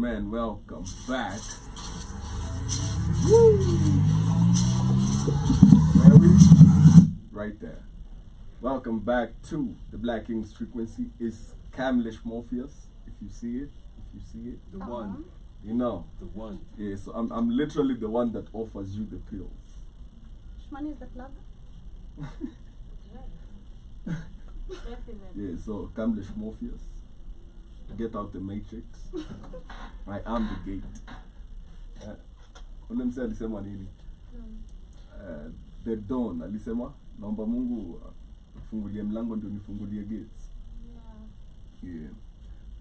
man, welcome back. Woo! Where are we? Right there. Welcome back to the Black King's Frequency. It's Camlish Morpheus. If you see it, the one. You know. The one. Yeah, so I'm literally the one that offers you the pills. Shmani is the plug? Definitely. Yeah, so Camlish Morpheus. Get out the matrix. I am the gate. Ule mse alisema nini? The dawn alisema naomba Mungu afungulie mlango ndio nifungulie gates. Yeah.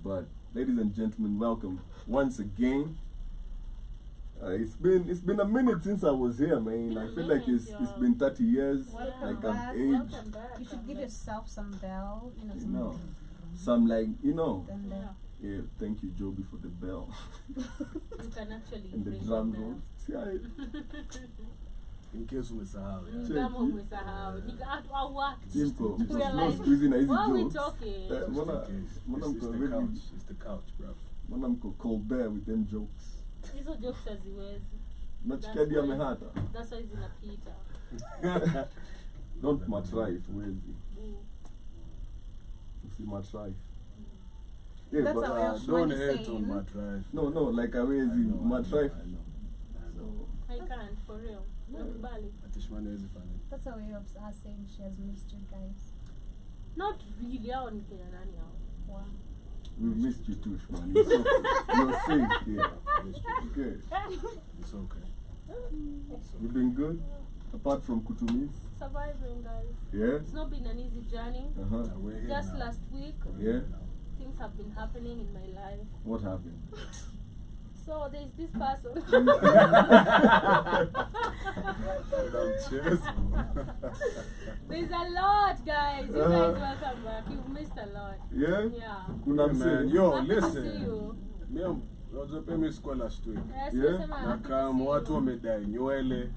But ladies and gentlemen, welcome once again. It's been a minute since I was here, man. I feel like it's been 30 years. Welcome like back. I've aged. Welcome back. You should give yourself some bell, Some like, yeah, thank you, Joby, for the bell. You can actually and the bring drum it roll. See, In case umesahau. Kama umesahau. Simple. Just no squeezing easy What are we jokes. talking? It's the couch, bro. Mwana mko Colbert with them jokes. Hizo jokes haziwezi. Nachikadi amehata. That's why zinapita. Don't matry huwezi. Usi matry. Yeah, That's but how I don't hate on my drive. no, like hawezi matry. I know. I can't, for real. Nakubali. That's a way of us saying she has missed you guys. Not really. Hao ni kina nani hao? Wow. We missed you too, Shmani. You're safe here. Okay. It's okay. You've been good? Apart from Kutumis? Surviving, guys. Yeah? It's not been an easy journey. Just last week, Yeah? things have been happening in my life. What happened? So there's this person. There's a lot, guys. You guys welcome back. You've missed a lot. Yeah? Yeah. Kuna Man, mse. yo, Happy to see listen. you. Me school last week. Yes, Yeah? yes, I'm happy to Nakam see watu you. wamedai nywele.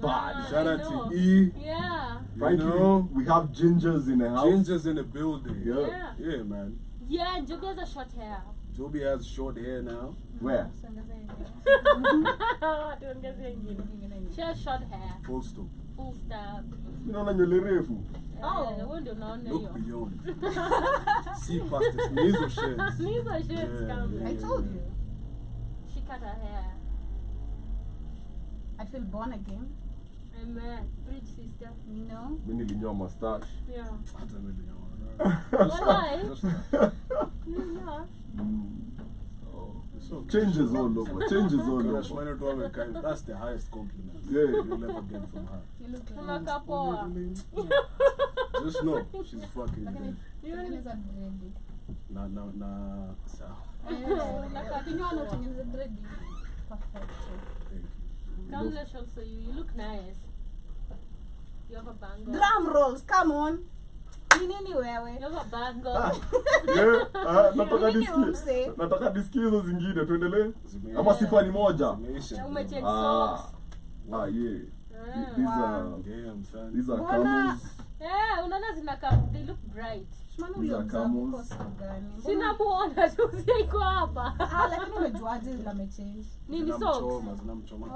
Nah, Shout I out know. to E. Yeah. Frankly, know? we have gingers in the house. Gingers in the building. Yeah. Yeah, man. Yeah, and Joby has a short hair. Joby has short hair now. Where? She has short hair. Full stop. Full stop. Unaona nywele refu? Wewe ndio unaona Look hiyo. beyond. See past this. Nizo shades. Nizo shades come. I told you. She cut her hair. I feel born again. Amen. Preach, sister. No. Mimi nilinyoa mustache. Yeah. I don't really know. Why? Just Yeah. Oh. it's okay. Changes all over. Changes all Gosh, over. that's the highest compliment Yeah. you'll ever get from her. You look like Unakaa poa. Just know she's fucking Lakini dead. tengeneza dread. Na sawa. Kinyoa na utengeneze dread. Perfect. Thank you. Come, let's also you look nice. You have a bangle. Drum rolls, come on. Ni nini wewe? You have a bangle. Yeah. Nataka Nini nisikie. umse? Nataka nisikie hizo zingine. Tuendelee. Zimeisha. Ama sifa ni moja. Zimeisha. Umechange Ah. socks. Yeah. Ah. These Wow. are Damn, son. these are Mbona- camels. Yeah, unaona zinakaa, they look bright. Shmani These are uliobserve camels. uko siku gani? Sina muona tu iko hapa. Lakini umejuaje lamechange? Nini socks? Zinamchoma.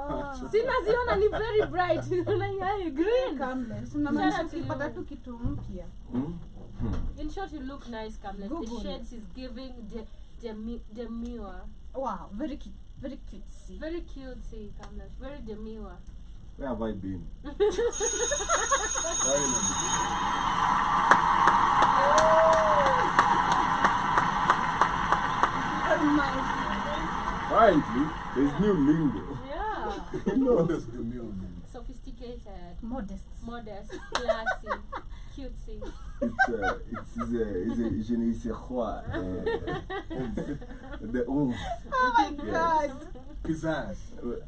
Sina ziona ni very bright. Unaona green. Camless. Shout Unamaanisha out to you. ukipata tu kitu mpya. In short, you look nice, Kamlet. The Google. shades is giving demure. Wow, very cute. Very cutesy. Very cutesy, Kamlet. Very demure. Where have I been? Apparently, there's new lingo. Yeah. No. That's the meal, man. Sophisticated, Modest. modest, classy, cutesy. It's je ne sais quoi. The oomph. Oh my Yeah. god. Pizzazz.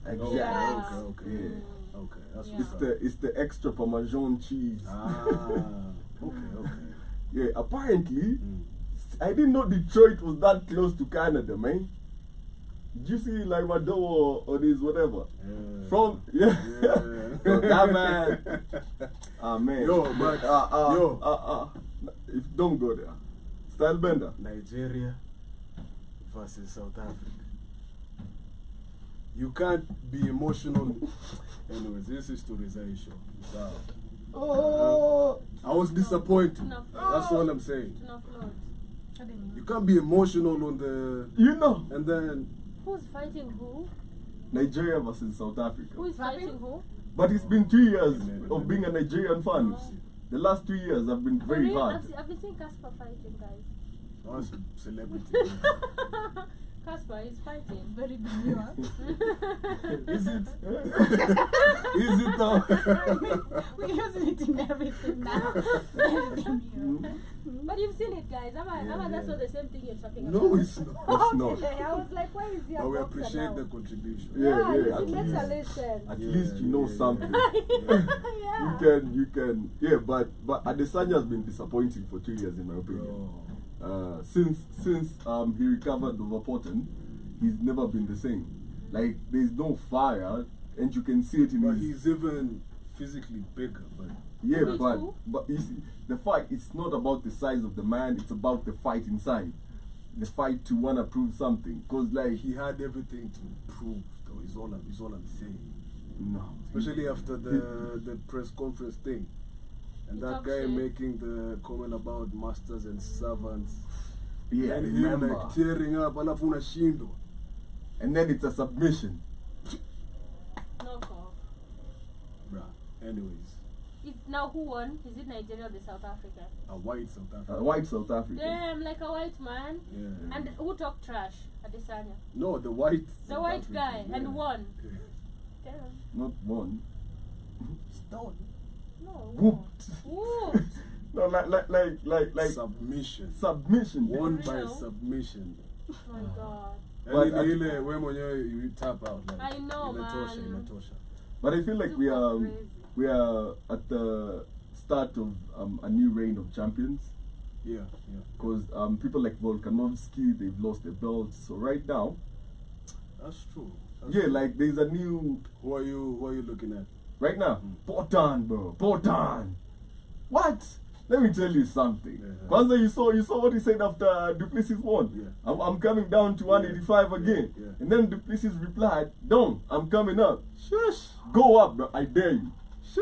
Exactly. Yeah. Okay. Yeah. Okay. That's Yeah. what's It's the extra Parmesan cheese. Okay. Yeah, apparently, I didn't know Detroit was that close to Canada, man. Did you see like my door or this whatever? Yeah. From Yeah. Yo, that man. Ah man. Yo, but if don't go there. Style bender. Nigeria versus South Africa. You can't be emotional. Anyways, this is to Rizai show. So, I was disappointed. That's all I'm saying. You can't be emotional on the. You know. And then. Who's fighting who? Nigeria versus South Africa. Who is fighting who? But it's been 3 years of being a Nigerian fan. The last 2 years have been very hard. I've been seeing Casper fighting, guys. That's a celebrity. Casper is fighting. Very demure. Is it? Is it though? We're using it in everything now. Very demure. But you've seen it, guys. That's not the same thing you're talking about. No, it's not. It's not. Okay, I was like, why is he a But we boxer appreciate now? the contribution. Yeah, It at makes a least. listen. At Yeah, least you know yeah, something. Yeah. You can, yeah, but Adesanya has been disappointing for 2 years in my opinion. Oh. Since he recovered over Porton, he's never been the same. Like there's no fire, and you can see it in But his. he's even physically bigger. But Yeah, Me too. but you see, the fight. It's not about the size of the man. It's about the fight inside. The fight to wanna prove something. Cause like he had everything to prove. Though is all I'm saying. no, Especially after the press conference thing. And He that talks guy shit. making the comment about masters and servants. yeah, And him remember. like tearing up, alafu unashindwa. And then it's a submission. Knock off. Bruh. Anyways, Now who won? Is it Nigeria or the South Africa? a white South African. A white South African. Damn, like a white man. Yeah. And who talked trash? Adesanya. No, the white. The South white African, guy yeah. and won. Yeah. Damn. Not one. Stone. No. Whooped. Whooped. No, like Submission. submission. Won For by real? submission. Oh my god. But And I- ile we mwenyewe you tap out like. I know, imetosha, man. imetosha. But I feel like Super crazy. we are at the start of a new reign of champions. Yeah, yeah. Because people like Volkanovski, they've lost their belts. So right now, That's true. That's yeah, true. like there's a new Who are you looking at? right now. Portan, bro, Portan. What? Let me tell you something. Yeah. Kwanzaa, you saw what he said after Duplessis won. Yeah. I'm coming down to 185 again. Yeah. And then Duplessis replied, "Don't. I'm coming up. Shush. Go up, bro. I dare you.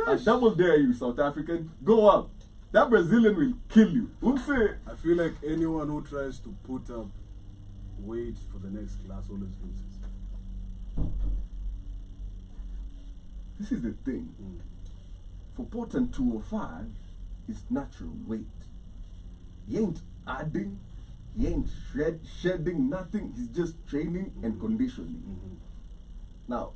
I Shush. double dare you, South African. Go up. That Brazilian will kill you." Say, I feel like anyone who tries to put up weight for the next class always loses. this is the thing. For Portan 205, it's natural weight. He ain't adding, he ain't shedding nothing. He's just training and conditioning. Now,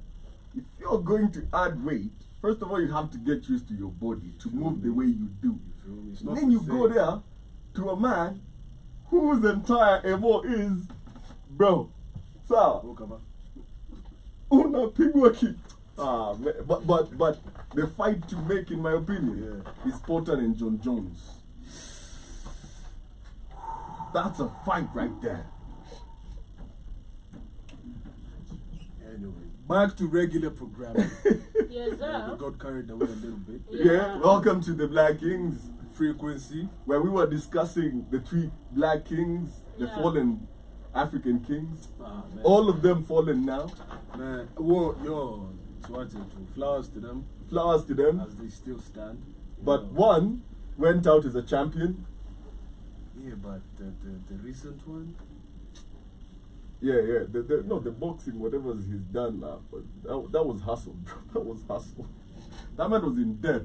if you're going to add weight, first of all, you have to get used to your body to move the way you do. You feel me? It's And not then the you go same. there to a man whose entire MO is, bro, sawa, Go cover. unapigwa kick. But the fight to make, in my opinion, is Portan and John Jones. That's a fight right there. Anyway, back to regular programming. Yes, We sir. got carried away a little bit. Yeah, welcome to the Black Kings, Frequency. where we were discussing the three Black Kings, the Yeah. fallen African kings. Man. All of them fallen now. Man, whoa, yo, it's what it do. Flowers to them Flowers to them. as they still stand. But Yo. one went out as a champion. Yeah, but the recent one. Yeah. The boxing, whatever he's done now, but that was hustle, bro. That was hustle. That man was in debt.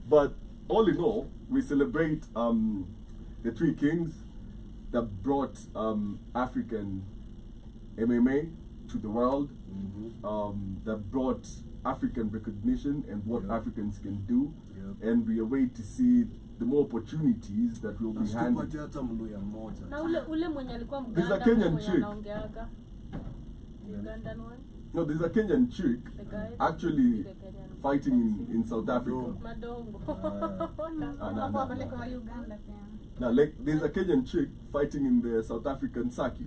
But all in all, we celebrate the three kings that brought African MMA to the world. That brought African recognition and what Yeah. Africans can do. Yeah. And we await to see the more opportunities that will be handed. Nasikupatia hata mluya mmoja. Na ule mwenye alikuwa There's a Mganda, Kenyan mwenye chick. anaongeaga. Ugandan one. No, there's a Kenyan chick The guy. actually The Kenyan. fighting in South Africa. Madongo. Nah. Wapeleka wa Uganda pia. Now, like, there's a Kenyan chick fighting in the South African circuit.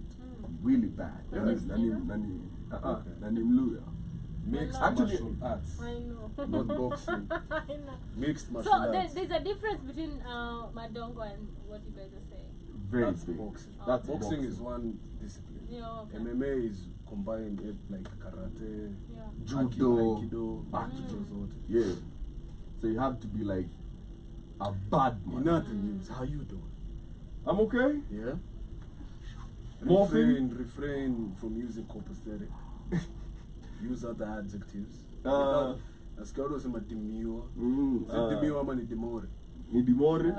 Really bad. Nani Mluya. Mixed Actually- martial arts, I know. not boxing. I know. Mixed martial So arts. there's a difference between Madongo and what you guys are saying. Very That's big. boxing. That's Boxing boxing. is one discipline. Yeah, okay. MMA is combine it like karate, judo, aikido, zote. Yeah. So you have to be like a bad man. Nothing is how you doing? I'm okay. Yeah. Morphine? Refrain from using copacetic. Use other adjectives. Nasikia unasema demure. Demure ama ni demore? Ni demore.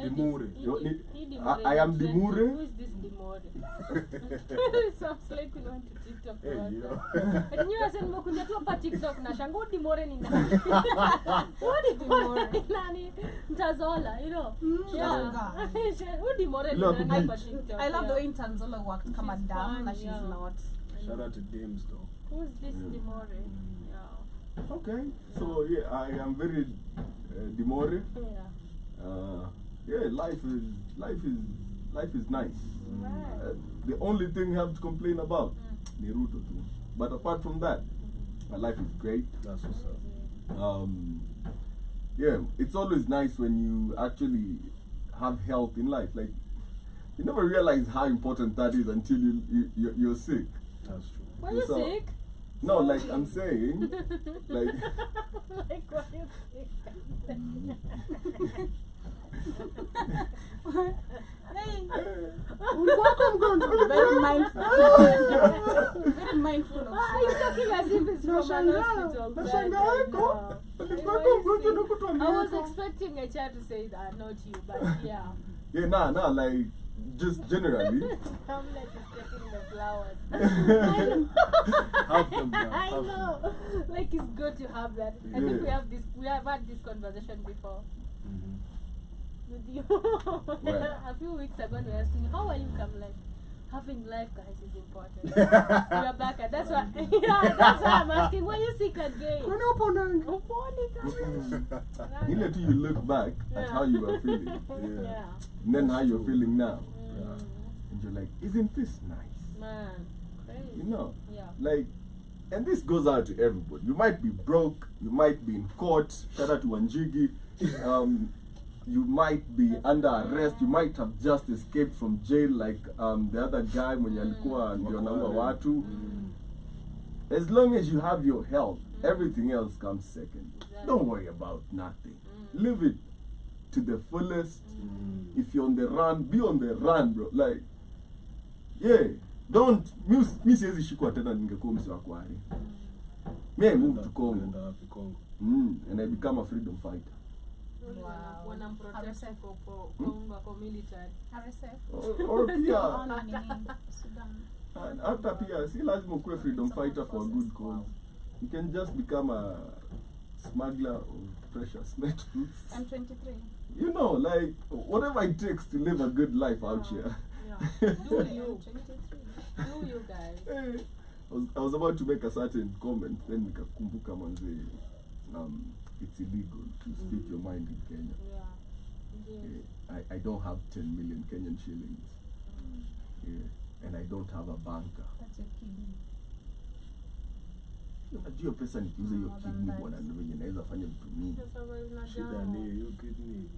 Demure. I am demure. Who is this demore? Sounds like you want to TikTok. Hey, yo. And you said nimekuja tu hapa TikTok na shango demore ni nani? What demore ni nani? Ntazola, you know. Yeah. Who demore ni nani hapa TikTok? I love the way Tanzola worked come and down and she's not. Shout out to Dames though. Who's this demore? Yeah. Okay. So yeah, I am very demore. Yeah. Life is nice. Right. The only thing you have to complain about, Naruto too. But apart from that, my life is great. That's what's up. Yeah, it's always nice when you actually have health in life. Like, you never realize how important that is until you're sick. That's true. Were you sick? No, like I'm saying, like. Like what you sick? I'm going to be very mindful. Very mindful of Why are you talking as if it's from an hospital? I was expecting a child to say that, not you, but yeah. Yeah, nah, like, just generally. I'm like taking the flowers. Have them down. I know. Like it's good to have that. I think we have had this conversation before. With you. A few weeks ago we were asking, how are you come like? Having life, guys, is important. We are back at that's why that's why I'm asking, why you sick again? You let you look back at how you were feeling. Yeah. And then how you're feeling now. And you're like, isn't this nice? Man, crazy. You know? Yeah. Like, and this goes out to everybody. You might be broke, you might be in court, shout out to Wanjigi. You might be under arrest, you might have just escaped from jail like the other guy mwenye alikuwa ndio naua watu. As long as you have your health, everything else comes second. Don't worry about nothing. Live it to the fullest. If you're on the run, be on the run, bro. Like, yeah, don't, mi siwezi shikwa tena ningekuwa msi wa kwari. Me I moved to Congo. And I become a freedom fighter. Wow. When I'm protesting for military. Or pia hata pia si lazima ukuwe freedom fighter for a good cause. You can just become a smuggler of precious metals. I'm 23. You know, like whatever it takes to live a good life out here. Yeah. Do you? Do you guys? I was about to make a certain comment, then nikakumbuka manze, it's illegal to speak your mind in Kenya. Yeah. I don't have 10 million Kenyan shillings. Yeah. And I don't have a banker. That's your kidney. Unajua pesa nikiuza hiyo kidney bwana ndio venye naweza fanya vitu mingi. Shida ni hiyo kidney.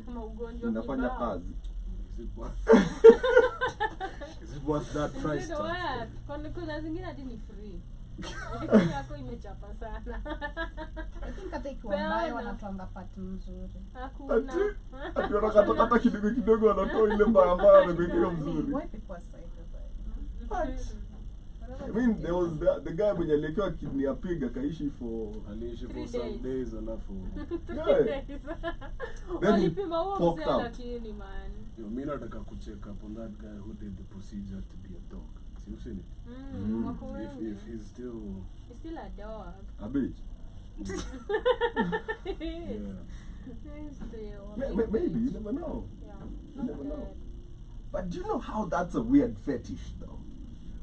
Kuna ugonjwa. Unafanya kazi. Is it worth that price tag? Kuna zingine hadi ni free. Lakini yako imechapa sana. I think hata ikiwa mbaya wanatoanga part nzuri. Hakuna. Ati wanakata kidogo wanatoa ile mbaya na kuweka mzuri. Why people are psycho? I mean, there was the guy mwenye aliyekewa kidney ya pig akaishi for some days alafu. Yeah. Then he popped out. Lakini man. Mimi nataka kucheck up on that guy who did the procedure to be a dog. See you seen it? If he's still a dog. A bitch. Yeah. Maybe, you never know. Yeah. You never know. But do you know how that's a weird fetish though?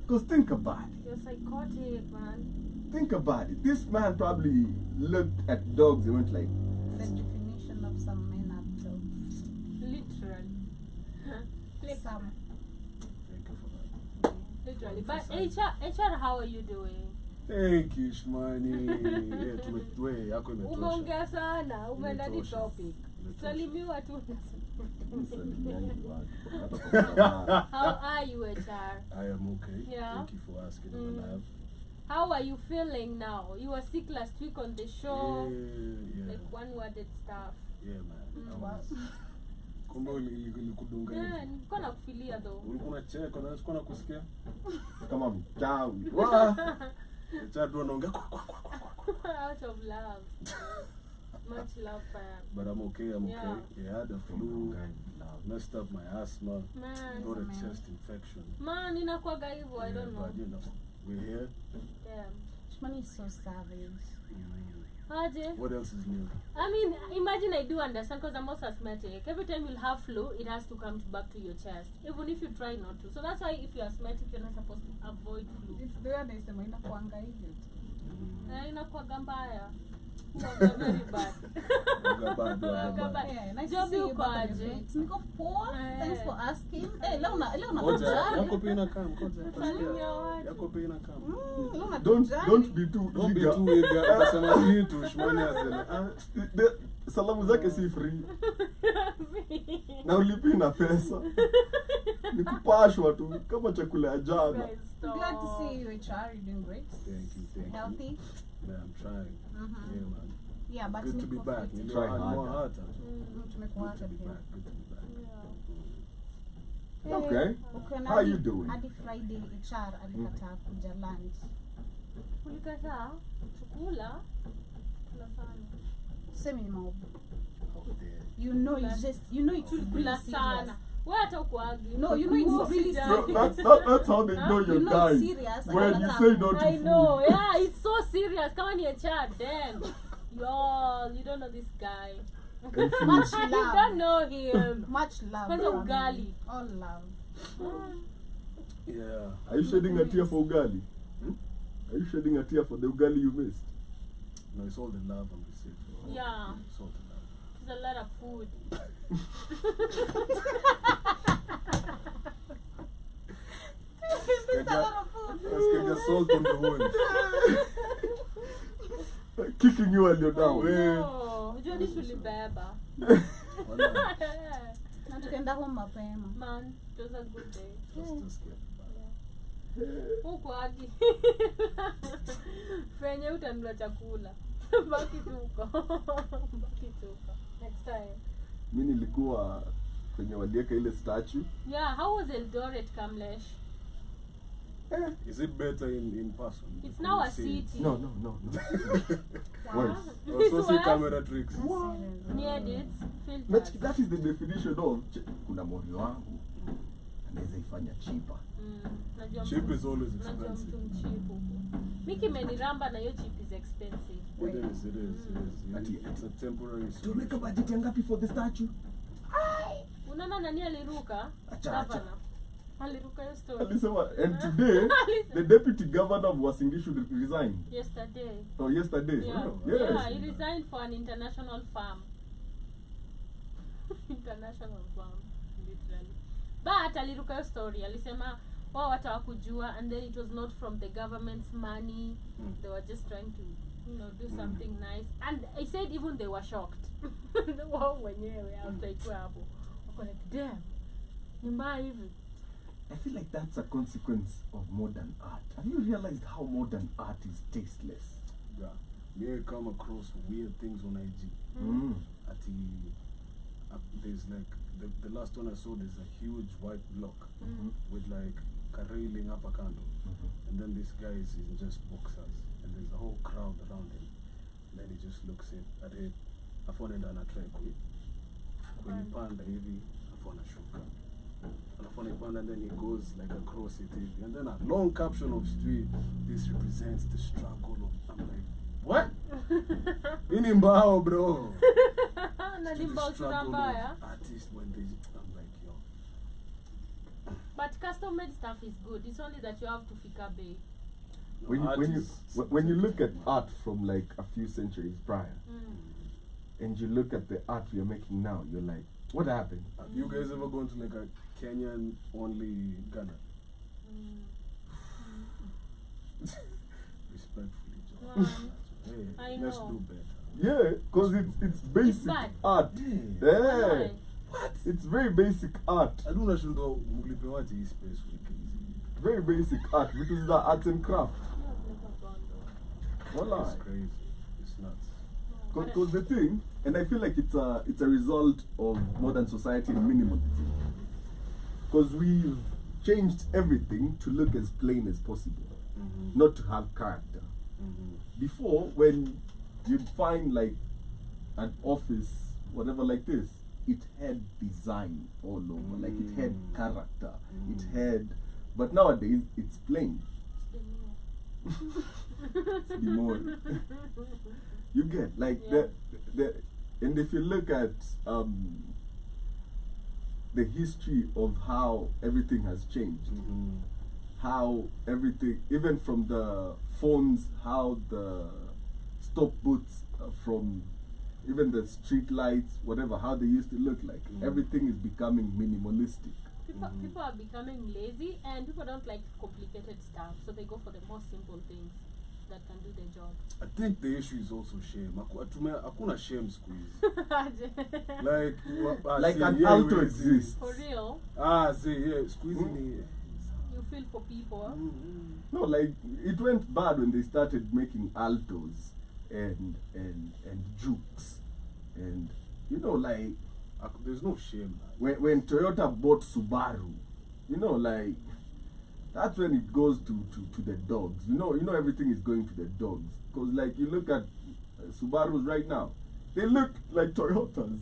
Because think about it. You're psychotic, man. Think about it. This man probably looked at dogs and went like, The definition of some men are dogs. Literally. Like some. Thank you for that. Literally. But HR, how are you doing? Thank you, Shmani. Yako imetosha. Umeongea sana, umeenda ni topic. Salimiwa tu. How are you, HR? I am okay. Yeah. Thank you for asking. I'm alive. How are you feeling now? You were sick last week on the show. Yeah. Like one-worded stuff. Yeah, man. I Wow. was. Kumbe ulikudunga hivi. Yeah, nilikuwa nakufilia though. Ulikuwa unacheka na sikuwa nakusikia. Kama mchawi. Chatu anaongea Out of love. Much love, fam. But I'm okay. I'm Yeah. okay. I had a flu. Messed up my asthma. Man. Got a chest infection. Man, inakuwaga hivyo, I don't know. But you know, we're here. Damn. Shmani is so savage. Aje? What else is new? I mean, imagine I do understand because I'm also asthmatic. Every time you'll have flu, it has to come back to your chest, even if you try not to. So that's why if you're asthmatic, you're not supposed to avoid flu. It's the way they say inakuanga hivyo. Inakuwaga mbaya. Inakuwaga very bad. Inakuwaga bad. Yeah, nice Job to see you yuko back on aje? your feet. Niko poa. Thanks for asking. Leo Koja, unatujali. yako pia inakam, koja. Salimia watu. Yako pia inakam. Leo Don't unatujali. be too Don't be eager. too eager. Nasema kitu Shmani asema. Salamu zake si free. Na ulipi na pesa. Ni kupashwa tu kama chakula ya jana. Guys, stop. Glad to see you, HR. You're doing great. Thank you. Healthy. Man, I'm trying. Yeah, man. Yeah, but Good to be niko back. fit. Try More harder. harder. Tumekuwa Good to be hapa back. Good to be back. Yeah. Okay. Okay, How are you doing? Hadi Friday HR alikataa kuja lunch. Ulikataa chukula tunafanya. Tuseme ni maovu. How dare You know it's just, you know it's really Kula serious. sana. Wewe hata ukuagi. No, you know it's really Bro, serious. that's how they know You you're know it's dying. serious. When you say no to I food. know. Yeah, it's so serious. Kama ni HR, damn. Y'all, you don't know this guy. And food. Much You love. don't know him. Much love. Kwanza family. ugali. All love. Yeah. Are you shedding a tear for ugali? Are you shedding a tear for the ugali you missed? No, it's all the love I'm receiving. Yeah. It's all the love. There's a lot of food. There's a lot of food. Let's get the salt on the wound. Kicking you while you're down. No, Johnny tulibeba. Na tukaenda home mapema. Man, it was a good day. Just get Huku hadi. Fenye utanunua chakula. Baki tu huko. Baki tu huko. Next time. Mimi nilikuwa kwenye walieka ile statue. Yeah, how was Eldoret, Kamlesh? Is it better in person? It's now a See? city. No. Worse. Also see What? camera tricks. Ni edits, That, filters. that is the definition of kuna mori wangu anaweza ifanya cheaper. Najua Cheap mtu- is always najua expensive. mtu mcheap huko. Miki meniramba na hiyo cheap is expensive. It is. Ati- It's a temporary Tumeka solution. budget ya ngapi for the statue? Unaona nani aliruka? Acha. Governor. Aliruka hiyo story. Alisema, and today the deputy governor of Uasin should resign. Yesterday. Oh, yesterday. Yeah. Yes. Yeah, he resigned for an international farm. International farm, literally. But aliruka hiyo story. Alisema wao watu hawakujua and then it was not from the government's money. They were just trying to, do something nice. And I said even they were shocked. Wao wenyewe after ikuwa hapo. Wako like, damn. Ni mbaya hivi. I feel like that's a consequence of modern art. Have you realized how modern art is tasteless? Yeah. Me come across weird things on IG. There's like the last one I saw. There's a huge white block with like a railing up a candle, and then this guy is in just boxers, and there's a whole crowd around him. And then he just looks at it. Afonenda na track kwenye panda hivi, afona shuka. Anafona panda, and then he goes like across it hivi, and then a long caption of street. This represents the struggle of. I'm like, what? Ini mbao, bro. Nalimba usura mbaya. Artists when they, I'm like, yo. But custom made stuff is good. It's only that you have to fika bay. When you look at art from like a few centuries prior, and you look at the art we are making now, you're like, what happened? Have you guys ever gone to like a Kenyan only Ghana? Respectfully, John. Hey, I let's know. do better. Yeah, because it's basic bad. art. Yeah. Yeah. Why? It's very basic art. I don't know mlipe waje hii space week. Very basic art, which is the arts and craft. Voila. It's crazy. It's nuts. Because the thing, and I feel like it's a result of modern society and minimalism. Because we've changed everything to look as plain as possible, not to have character. Before, when you'd find like an office, whatever like this, it had design all over, like it had character, it had, but nowadays it's plain. It's demure. You get like the and if you look at the history of how everything has changed, how everything, even from the phones, how the stop booths, from even the street lights, whatever, how they used to look like, everything is becoming minimalistic. People are becoming lazy, and people don't like complicated stuff, so they go for the most simple things that can do their job. I think the issue is also shame. Hakuna shame squeeze. Like an alto exists. For real? Squeezing. You feel for people. No, like it went bad when they started making altos and jukes, and you know, like there's no shame. When Toyota bought Subaru, you know, like that's when it goes to the dogs. You know everything is going to the dogs. Because like you look at Subarus right now, they look like Toyotas.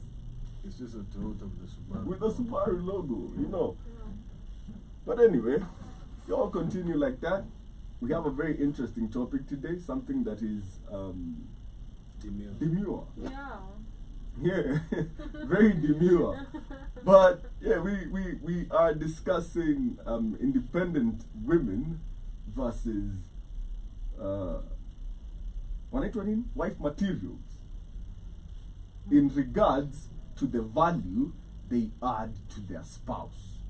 It's just a Toyota with the Subaru. With the Subaru logo, you know. But anyway, you all continue like that. We have a very interesting topic today, something that is demure. Yeah. Yeah, very demure. But yeah, we are discussing independent women versus wife materials in regards to the value they add to their spouse.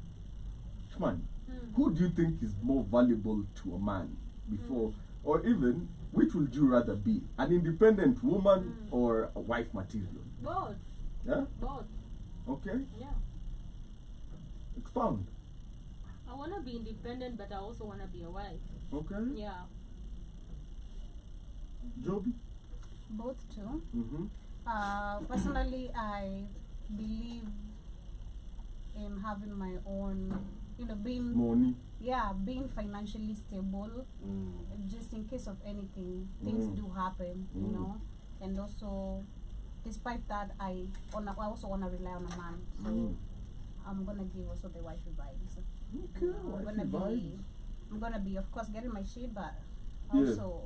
Come on, who do you think is more valuable to a man before, or even which would you rather be, an independent woman or a wife material? Both. Yeah? Both. Okay. Yeah. Expound. I want to be independent, but I also want to be a wife. Okay. Yeah. Joby? Both too. Personally, I believe in having my own, being Money. being financially stable, just in case of anything. Things do happen, and also, despite that, I also want to rely on a man. So I'm gonna give also the wifey vibes. Okay, I'm gonna be, of course, getting my shit, but Yeah. also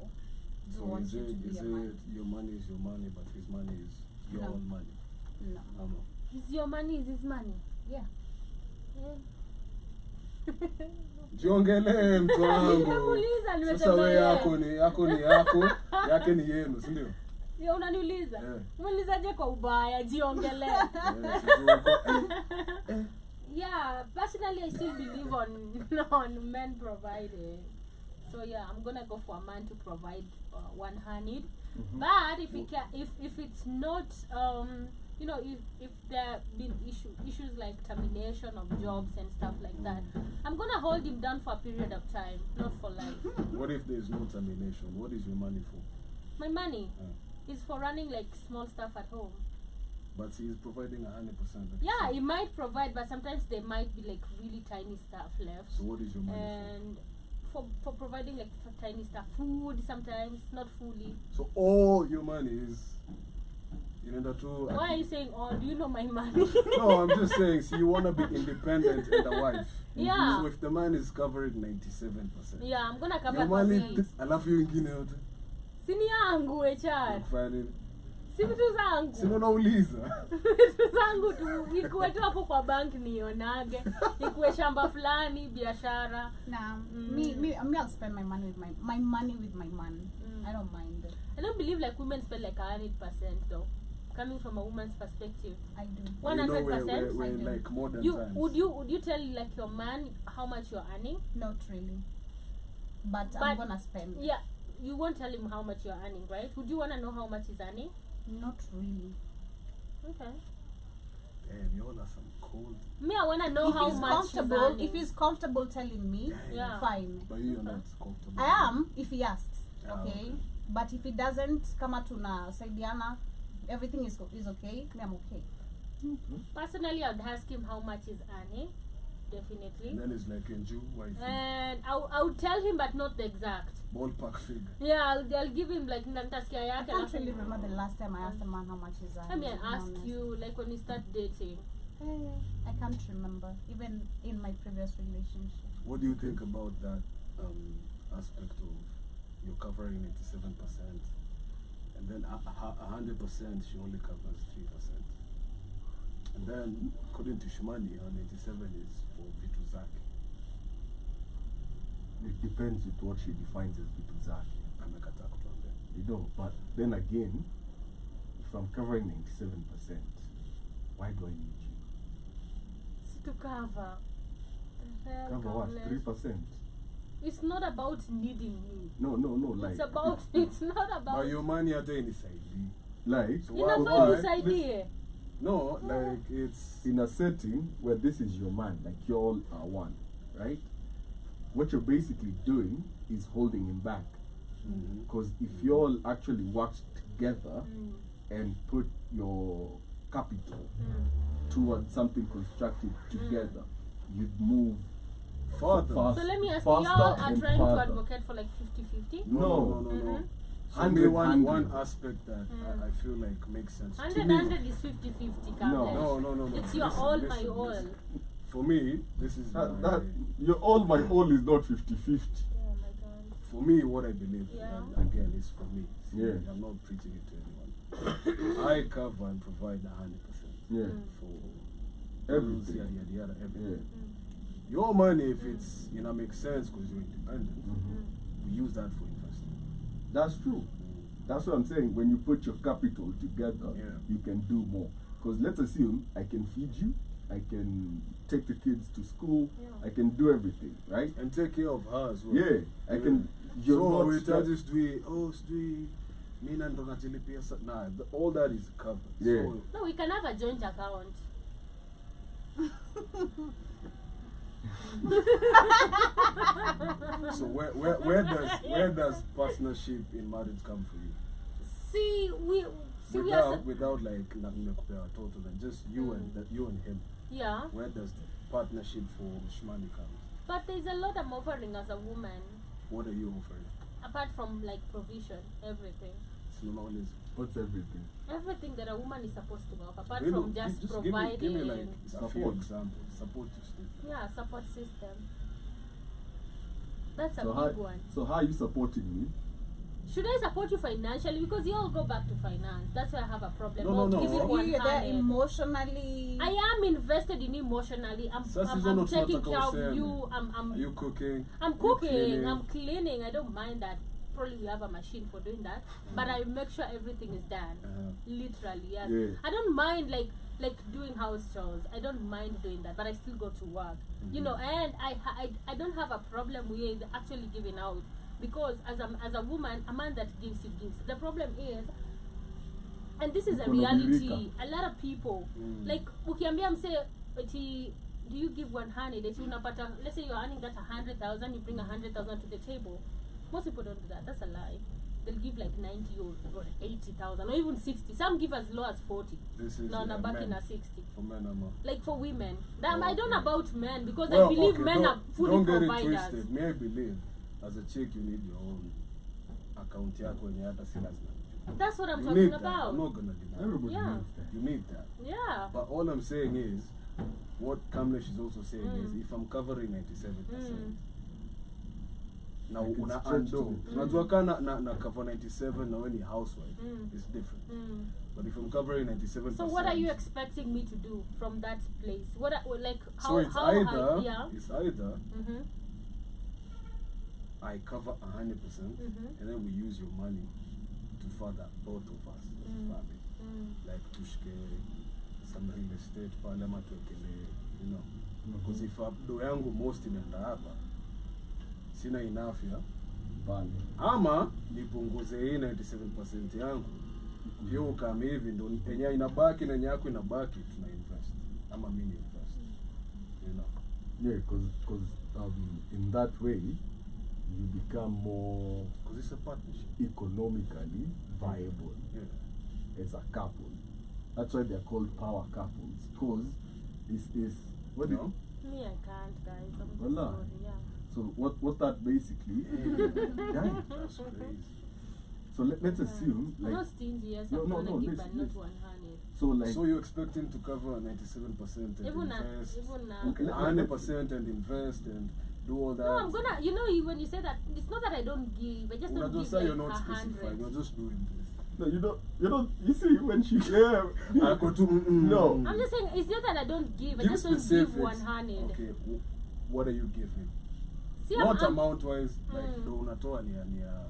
do want you to be a man. Your money is your money, but his money is your No. own money? No. Is your money is his money? Yeah. Jiongelee mtu wangu. Namuuliza, Sasa nimesema wewe yeye. yako ni yako, yake ni yenu, si ndio? Ya unaniuliza? Yeah. Muulizaje kwa ubaya? Jiongelee. Yeah, personally I still believe on men providing. So yeah, I'm gonna go for a man to provide one-handed. But if it's not if there have been issues like termination of jobs and stuff like that, I'm gonna hold him down for a period of time, not for life. What if there's no termination? What is your money for? My money is for running like small stuff at home. But he's providing 100%. Yeah, he might provide, but sometimes there might be like really tiny stuff left. So what is your money And for providing like tiny stuff, food sometimes, not fully. for? So all your money is in order to... Why are you saying all? Do you know my money? No, I'm just saying, so you want to be independent and a wife. Yeah. So if the man is covering 97%. Yeah, I'm gonna cover Your money, the alafu hiyo ingine yote. Sini yangu echar. Kufanya nini? Si vitu zangu. Si unauliza. Vitu zangu tu ikuwe tu hapo kwa bank nionage. Ikuwe shamba fulani, biashara. Nah, I'll spend my money with my money with my man. I don't mind. I don't believe like women spend like 100% though. Coming from a woman's perspective. I do. 100%. We're in like modern You times. would you tell like your man how much you're earning? Not really. But I'm gonna spend. Yeah, you won't tell him how much you're earning, right? Would you wanna know how much he's earning? Not really. Okay. damn, you all are some cold. Me, I wanna know If how he's much comfortable, he's if he's comfortable telling me, Yeah. fine. But you're not comfortable. I am if he asks, Ah, okay? okay. But if he doesn't, kama tuna saidiana, everything is okay, me I'm okay. Personally, I'd ask him how much he's earning, definitely. And then it's like, and you, why? And I would tell him, but not the exact. Ballpark figure. Yeah, I'll give him like nantasikia I yake. can't really remember the last time I asked a man how much he's earning. Let me to be ask honest. you, like when you start dating. I can't remember, even in my previous relationship. What do you think about that aspect of you're covering 87%, and then 100% she only covers 3%, and then according to Shimani, 97 is for vitu zake. It depends with what she defines as vitu zake. Amekataa kutuambia. You know, but then again, if I'm covering 97%, why do I need you? See to cover. The hell, Cover what? Kamlesh? 3%? It's not about needing me. No, like. It's about. It's not about. But your money at any side. Like, So Inafaa why- nisaidie. No, like it's in a setting where this is your man, like you all are one, right? What you're basically doing is holding him back. Because if you all actually worked together and put your capital towards something constructive together, you'd move further. fast. So let me ask you, y'all faster are and trying to farther. advocate for like 50-50? No. So 100, maybe one 100. aspect that I feel like makes sense. 100 is 50-50, Kamlesh. No. It's your all, my all. listen. For me, this is That your all my all is not 50-50. Oh my God. for me what I believe. Yeah. And again, it's for me. See, Yeah. I'm not preaching it to anyone. I cover and provide 100% Yeah. for Everything. yada, everything. Yeah. Your money, if it's makes sense because you're independent, we use that for investing. That's true. That's what I'm saying. When you put your capital together, you can do more. Because let's assume I can feed you, I can take the kids to school, I can do everything, right? And take care of her as well. Yeah, I can. You're So not we tell stuck- this mina ndo najilipia nah, all that is covered. Yeah. So, No, we can have a joint account. so where does partnership in marriage come for you? See, we are. Without like nakupea watoto and just you and him. Yeah. Where does the partnership for Shmani come? But there's a lot I'm offering as a woman, What are you offering? apart from like provision, everything. What's everything? Everything that a woman is supposed to offer, apart You know, from just give providing. me like a few Support. examples. Support system. Yeah, support system. That's a So big one. so how are you supporting me? Should I support you financially? Because you all go back to finance. That's why I have a problem. No, of no. giving So one You're there handed. emotionally. I am invested in emotionally. I'm Sasa taking care of tunataka you. Are you cooking? I'm You cooking. cleaning? I'm cleaning. I don't mind that. Probably we have a machine for doing that, but I make sure everything is done. Literally, yes. Yeah. I don't mind like doing house chores. I don't mind doing that, but I still go to work. You know, and I don't have a problem with actually giving out, because as a woman, a man that gives you gives. The problem is, and this is a reality, a lot of people like ukiambia mse eti do you give 100 eti unapata, let's say you're earning that 100,000, you bring 100,000 to the table. Most people don't do that. That's a lie. They'll give like 90 or 80,000 or even 60. Some give as low as 40. This is No, back men. in a 60. For men, Like for women. I don't know about men, because Well, I believe okay, men are fully don't get it providers. twisted. May I believe as a chick you need your own account yako yenye hata si lazima. That's what I'm You talking need that. about. I'm not gonna deny. Everybody Yeah. needs that. You need that. Yeah. But all I'm saying is, what Kamlesh is also saying is, if I'm covering 97%, now I can una stretch ando, to it. unajua kana na cover 97 na when you housewife, it's different. But if I'm covering 97%, So what are you expecting me to do from that place? What like how So it's how either I, yeah. it's either Mhm. I cover 100%, and then we use your money to further both of us as a family. Like tushke some real estate pale ama tuwekele, you know. Because if do yangu most inaenda hapa, sina enough ya Vale. ama nipunguze hii 97% yangu, hiyo kama hivi ndo yenye inabaki na yenye yako inabaki tuna invest. I'm a mini invest. You know. Yeah, because in that way, you become more Because it's a partnership. economically viable Yeah. as a couple. That's why they're called power couples. Because it's what No? Me, I can't, guys. I'm so Wallah. sorry. Yeah. so what that basically yeah. That's crazy. So let's assume I'm like not stingy, yes. No, I'm no, gonna no, give, listen, but not listen. one-handed. so like So you expect him to cover 97% and Even invest, Okay, let- 100% and invest and do all that. No, I'm gonna. You know, when you say that, it's not that I don't give. I just Una don't just give say like you're not specifying, 100. you're just doing this. no, you don't you see when she I go to No. I'm just saying, it's not that I don't give. I Give just don't give specifics. one-handed. Okay, what are you giving? See, Not I'm, amount wise, like Mm. do unatoa ni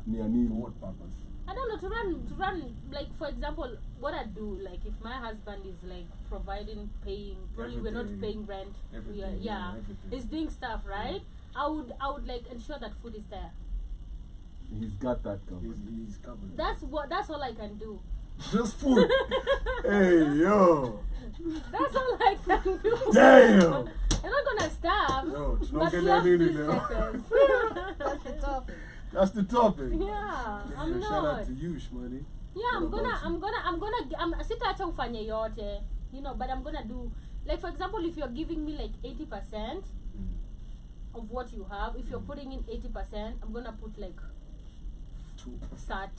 Ni ya nini? for what purpose? I don't know, to run, like, for example, what I do, like, if my husband is, like, providing, paying, probably we're not Everything. paying rent, we are, Everything, yeah, everything. he's doing stuff, right? I would, like, ensure that food is there. He's got that covered. He's covered. That's all I can do. Just food. Hey yo! That's all I can do. Damn! I'm not gonna starve. No, it's not But we getting have any now. businesses. That's the topic. That's the topic. Yeah, I'm Shout out not. to you, Shmoney. Yeah, I'm What about gonna sitaacha ufanye yote, you know, but I'm gonna do, like, for example, if you're giving me like 80% of what you have, if you're putting in 80%, I'm gonna put like 30%.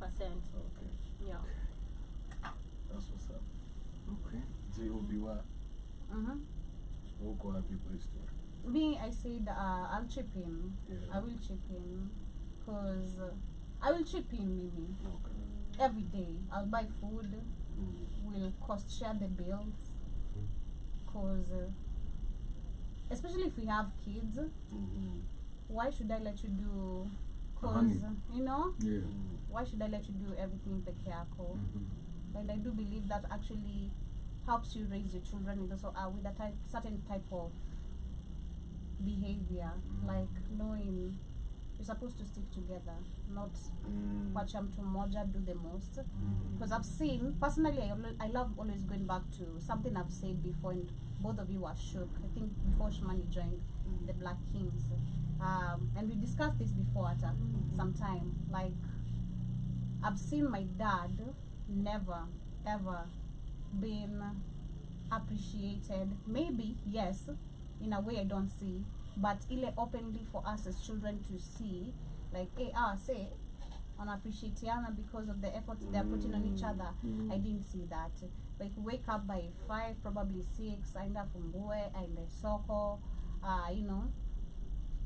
Okay, Yeah. that's what's up. Okay. J-O-B-Y. Mm-hmm. Woko happy place to. Me, I said I'll chip in. Yeah. I will chip in. Because I will chip in, Mimi. Okay. Every day. I'll buy food. Mm. We'll cost share the bills. Because, especially if we have kids, Mm-hmm. why should I let you do? Honey. Because, you know, Yeah. why should I let you do everything peke yako? Mm-hmm. And I do believe that actually helps you raise your children with also with a certain type of behavior, like knowing you're supposed to stick together, not wacha mtu mmoja do the most. Because I've seen personally, I love always going back to something I've said before, and both of you were shook. I think before Shmani joined the Black Kings, and we discussed this before at some time. Like, I've seen my dad never ever been appreciated. Maybe yes, in a way I don't see, but ile openly for us as children to see, like, hey, say appreciatiana because of the efforts they're putting on each other. I didn't see that. Like, wake up by 5, probably 6, aenda fungue, aenda soko, you know,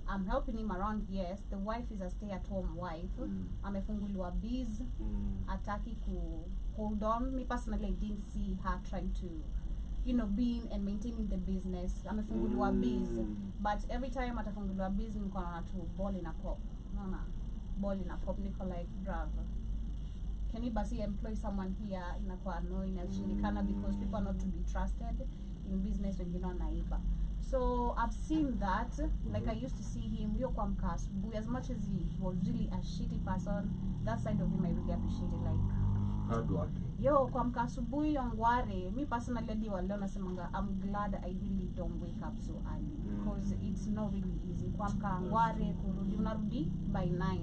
I'm helping him around. Yes, the wife is a stay-at-home wife. Amefunguliwa biz, ataki ku hold on. Me personally, I didn't see her trying to, you know, being and maintaining the business. Amefunguliwa biz, but every time atafunguliwa biz, niko naona tu ball in a pop. Naona ball in a pop. Niko like, bruv, can you basi employ someone here? Inakuwa annoying inashindikana because people are not to be trusted in business when you know naiba. So I've seen that. Like, I used to see him, yo kwa mkasubu, as much as he was really a shitty person, that side of him I really appreciated. Like, Hard working. yo kwa mkasubu yongware. Me personally, hadi wa leo nasemanga, I'm glad I really don't wake up so early because it's not really easy. Kwa mkangware kurudi unarudi by 9.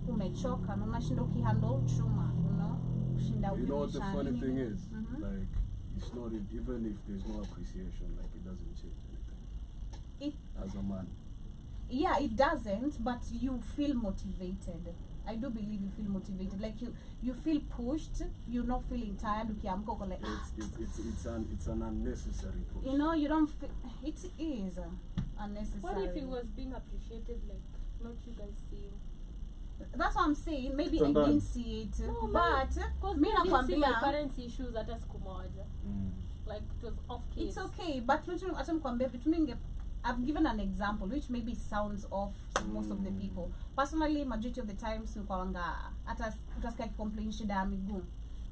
Umechoka na unashinda ukihandle chuma, you know? Kushinda You know what the ukilisha funny nini. thing is? Mhm. Like, it's not even if there's no appreciation, like, it doesn't change anything. It As a man. Yeah, it doesn't, but you feel motivated. I do believe you feel motivated. Like, you feel pushed. You're not feeling tired. Ukiamka uko like, It's an unnecessary push. you know, you don't feel, it is unnecessary. What if he was being appreciated, like, not you guys seeing? That's what I'm saying. Maybe I Sometimes. didn't see it, No, but Because me me, I didn't see my nakwambia, parents' issues hata siku moja. Like, it was off case. it's okay. But acha nikwambie vitu mingi. I've given an example which maybe sounds off to most of the people. Personally, majority of the times nikwanga hata utasikia complain shida ya miguu,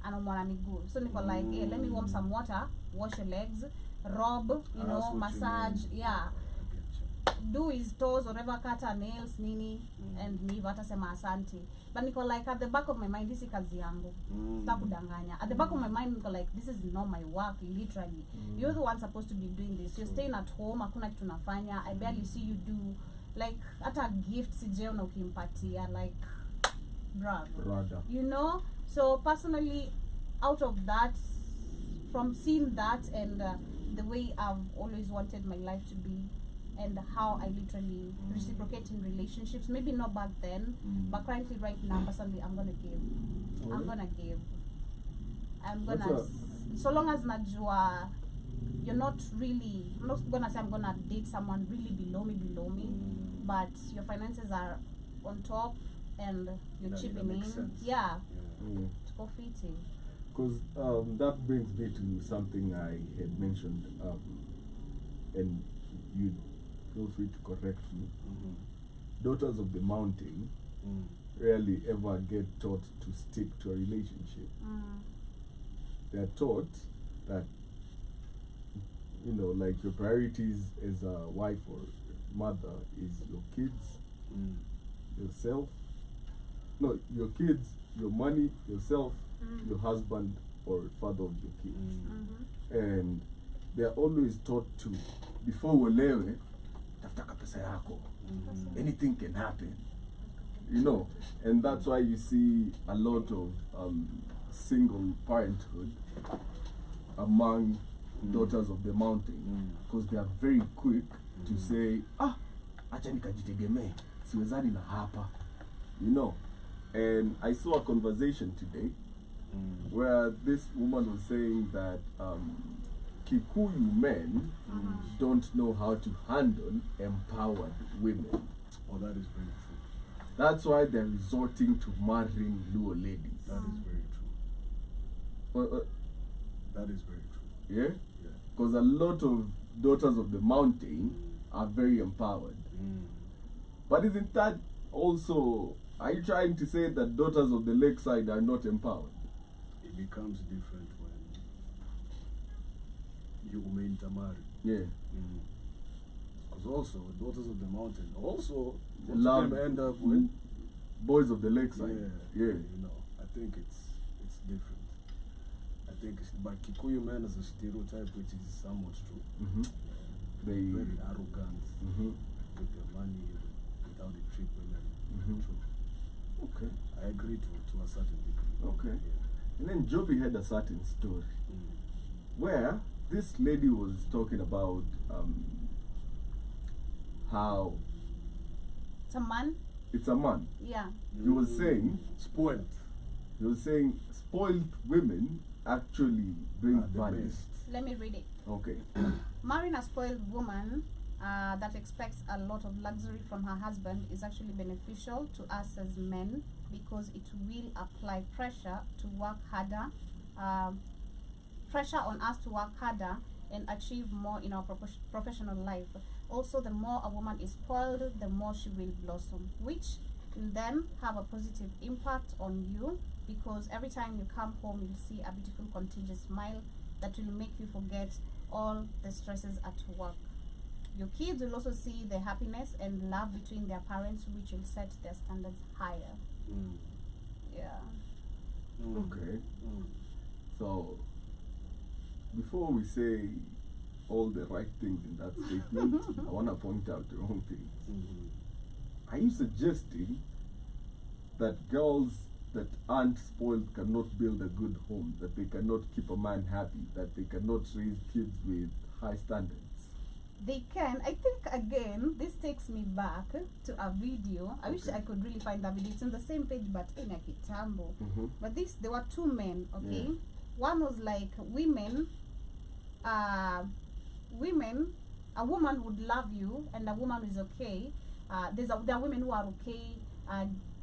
anaumwa na miguu. So niko like, hey, let me warm some water, wash your legs, rub, you That's know, what you massage, mean. yeah. I get you. do his toes, whatever, cut her nails, nini, and leave, atasema asante. But niko like, at the back of my mind, this is kazi yangu. Sitakudanganya. At the back of my mind, niko like, this is not my work, literally. You're the one supposed to be doing this. You're staying at home, hakuna kitu nafanya. I barely see you do, like, hata gift sijeona ukimpatia, like, brother. You know? So personally, out of that, from seeing that and the way I've always wanted my life to be, and how I literally reciprocate in relationships, maybe not back then, but currently right now, personally, I'm gonna give. I'm gonna give. I'm gonna, so long as najua, you're not really, I'm not gonna say I'm gonna date someone really below me, but your finances are on top and you're chipping in. Yeah. It's profitable. Because that brings me to something I had mentioned, and you feel free to correct me. Daughters of the mountain rarely ever get taught to stick to a relationship. They're taught that, you know, like your priorities as a wife or mother is your kids, yourself. No, your kids, your money, yourself, your husband or father of your kids. And they're always taught to, before uelewe, tafuta pesa yako. Anything can happen. You know, and that's why you see a lot of single parenthood among daughters of the mountain, because they are very quick to say, acha nikajitegemee, siwezani na hapa. You know, and I saw a conversation today where this woman was saying that Kikuyu men don't know how to handle empowered women. Oh, that is very true. That's why they're resorting to marrying Luo ladies. That is very true. That is very true. Yeah? Because a lot of daughters of the mountain are very empowered. But isn't that also, are you trying to say that daughters of the lakeside are not empowered? It becomes different when you intermarry. Yeah. Because also, daughters of the mountain, also, They most love of them end up with boys of the lakeside. Yeah. You know, I think it's different. I think by Kikuyu men as a stereotype, which is somewhat true. They Very arrogant with their money, with how they treat women. True. Okay. I agree to a certain degree. Okay. And then Joby had a certain story where this lady was talking about how It's a man? it's a man. Yeah. He was saying Spoiled. spoiled women actually bring The value. best. Let me read it. Okay. Marrying a spoiled woman that expects a lot of luxury from her husband is actually beneficial to us as men, because it will apply pressure to work harder, pressure on us to work harder and achieve more in our professional life. Also, the more a woman is spoiled, the more she will blossom, which will then have a positive impact on you, because every time you come home, you'll see a beautiful contagious smile that will make you forget all the stresses at work. Your kids will also see the happiness and love between their parents, which will set their standards higher. Yeah. Okay. So before we say all the right things in that statement, I want to point out the wrong things. Are you suggesting that girls that aren't spoiled cannot build a good home, that they cannot keep a man happy, that they cannot raise kids with high standards? They can. I think, again, this takes me back to a video. I wish I could really find that video. It's on the same page, but in a kitambo. But there were two men, okay? Yeah. One was like women, a woman would love you and a woman is okay. There are women who are okay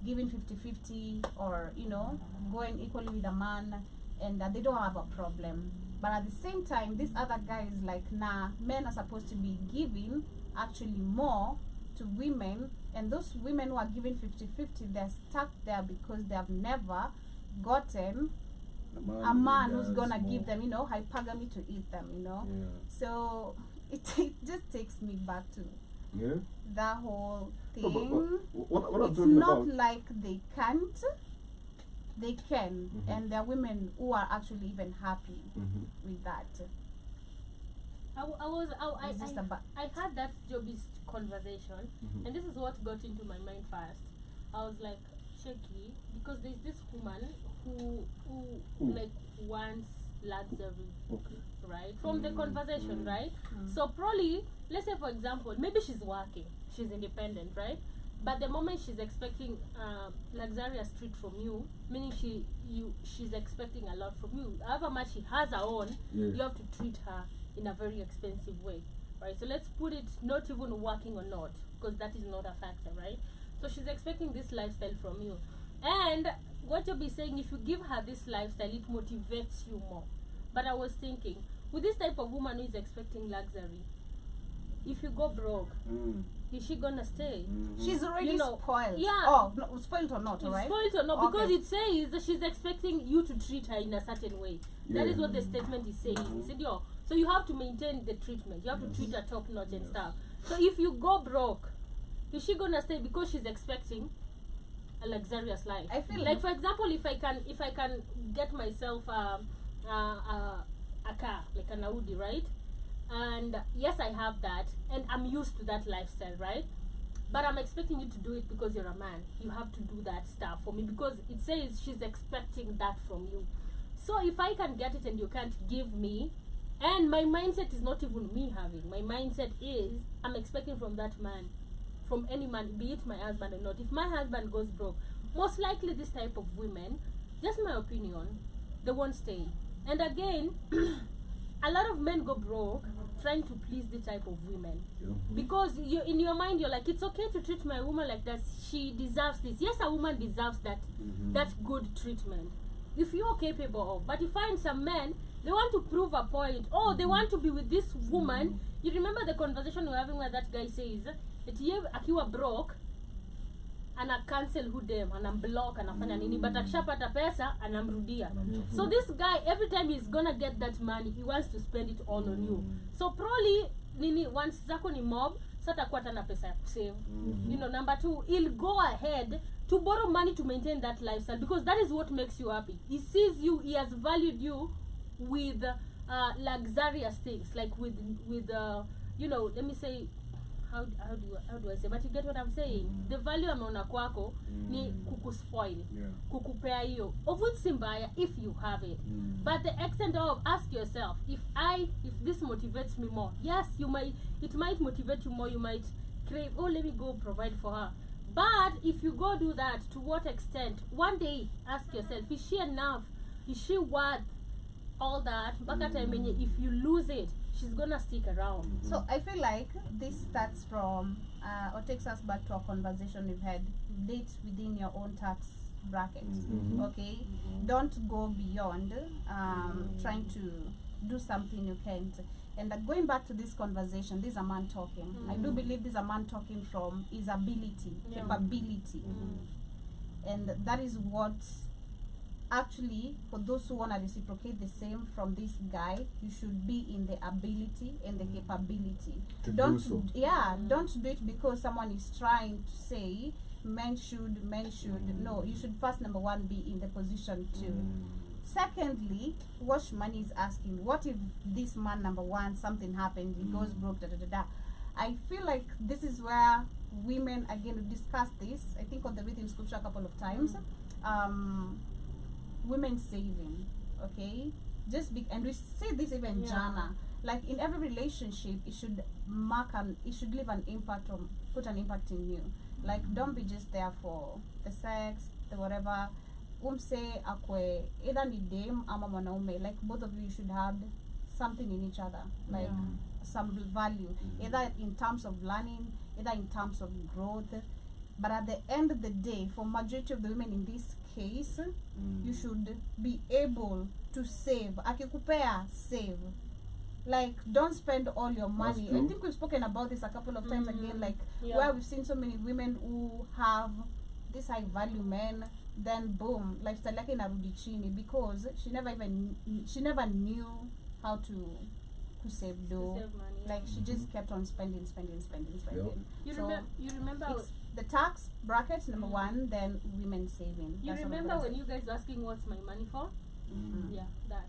giving 50-50 or, you know, going equally with a man, and they don't have a problem. But at the same time, this other guy is like, nah, men are supposed to be giving actually more to women, and those women who are giving 50-50, they're stuck there because they have never gotten a man who's gonna give them, you know, hypergamy to eat them, you know. So it just takes me back to Yeah. that whole thing. No, but what I'm It's talking not about. like they can't. They can, and there are women who are actually even happy with that. It's just about I had that Joby's conversation, and this is what got into my mind first. I was like, shaky, because there's this woman who like wants luxury, Okay. right? From the conversation, right? So probably, let's say for example, maybe she's working, she's independent, right? But the moment she's expecting luxurious treat from you, meaning she's expecting a lot from you. However much she has her own, Yeah. you have to treat her in a very expensive way, right? So let's put it not even working or not, because that is not a factor, right? So she's expecting this lifestyle from you, and what you'll be saying, if you give her this lifestyle, it motivates you more. But I was thinking, with this type of woman who is expecting luxury, if you go broke, is she gonna stay? she's already You know, spoiled. yeah. Oh, no, spoiled or not, It's alright? spoiled or not, because Okay. it says that she's expecting you to treat her in a certain way. That is what the statement is saying. Said, yo, so you have to maintain the treatment. You have to treat her top notch and stuff. So if you go broke, is she gonna stay because she's expecting a luxurious life? I feel Like for example, if I can get myself a car, like an Audi, right? And yes, I have that, and I'm used to that lifestyle, right? But I'm expecting you to do it because you're a man. You have to do that stuff for me because it says she's expecting that from you. So if I can get it and you can't give me, and my mindset is not even me having, my mindset is I'm expecting from that man, from any man, be it my husband or not. If my husband goes broke, most likely this type of women, just my opinion, they won't stay. And again, a lot of men go broke trying to please the type of women, because you, in your mind, you're like, it's okay to treat my woman like that, she deserves this. Yes, a woman deserves that that good treatment if you're capable of. But you find some men, they want to prove a point. Oh, they want to be with this woman. You remember the conversation we were having where that guy says that ye akiwa broke ana cancel who dem, anamblock, anafanya nini, but akishapata pesa anamrudia. So this guy, every time he's gonna get that money, he wants to spend it all on you. So probably nini, once zako ni mob, sata kwa tana pesa ya kusave. You know, number two, he'll go ahead to borrow money to maintain that lifestyle, because that is what makes you happy. He sees you, he has valued you with luxurious things, like with you know, let me say, how do I say, but you get what I'm saying. The value ameona kwako ni kukuspoil, kukupea hiyo, of which simbaya if you have it. But the extent of, ask yourself, if this motivates me more, yes, it might motivate you more. You might crave, oh, let me go provide for her. But if you go do that, to what extent? One day, ask yourself, is she enough? Is she worth all that? If you lose it, she's gonna stick around. So I feel like this starts from or takes us back to a conversation we've had. Date within your own tax bracket. Okay, don't go beyond trying to do something you can't. And going back to this conversation, this is a man talking. I do believe this is a man talking from his ability, capability, and that is what. Actually, for those who want to reciprocate the same from this guy, you should be in the ability and the capability. Don't do it because someone is trying to say men should. No, you should first, number one, be in the position to. Secondly, what money is asking, what if this man, number one, something happened, he goes broke, I feel like this is where women, again, we discussed this, I think on the Rhythm Scripture a couple of times, women saving, okay? And we say this even Jana, like in every relationship, it should leave an impact or put an impact in you. Like, don't be just there for the sex, the whatever. Say akwe either ni dem ama mwanaume, like both of you should have something in each other, like some value, either in terms of learning, either in terms of growth. But at the end of the day, for majority of the women in this case, you should be able to save. Akikupea, save. Like, don't spend all your money. I think we've spoken about this a couple of times again, like where we've seen so many women who have this high value men, then boom, lifestyle like inarudi chini because she never knew how to to save To dough. save money. Like she just kept on spending. You, So you remember it's the tax bracket number one, then women saving. you That's what I'm remember gonna when say. you guys were asking what's my money for? Yeah, that.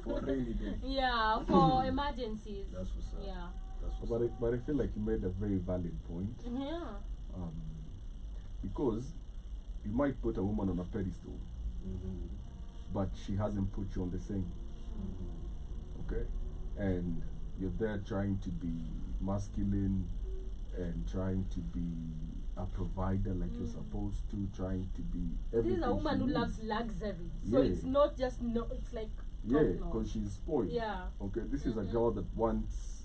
For a rainy day. Yeah, for emergencies. That's what's up. Yeah. That's what's But up. but I feel like you made a very valid point. Yeah. Because you might put a woman on a pedestal, Mhm. but she hasn't put you on the same. Okay? And you're there trying to be masculine and trying to be a provider like you're supposed to, trying to be This everything is a woman she who needs. loves luxury. So Yeah. it's not just no, it's like Yeah, top notch. because she's spoiled. Yeah. Okay, this is a girl that wants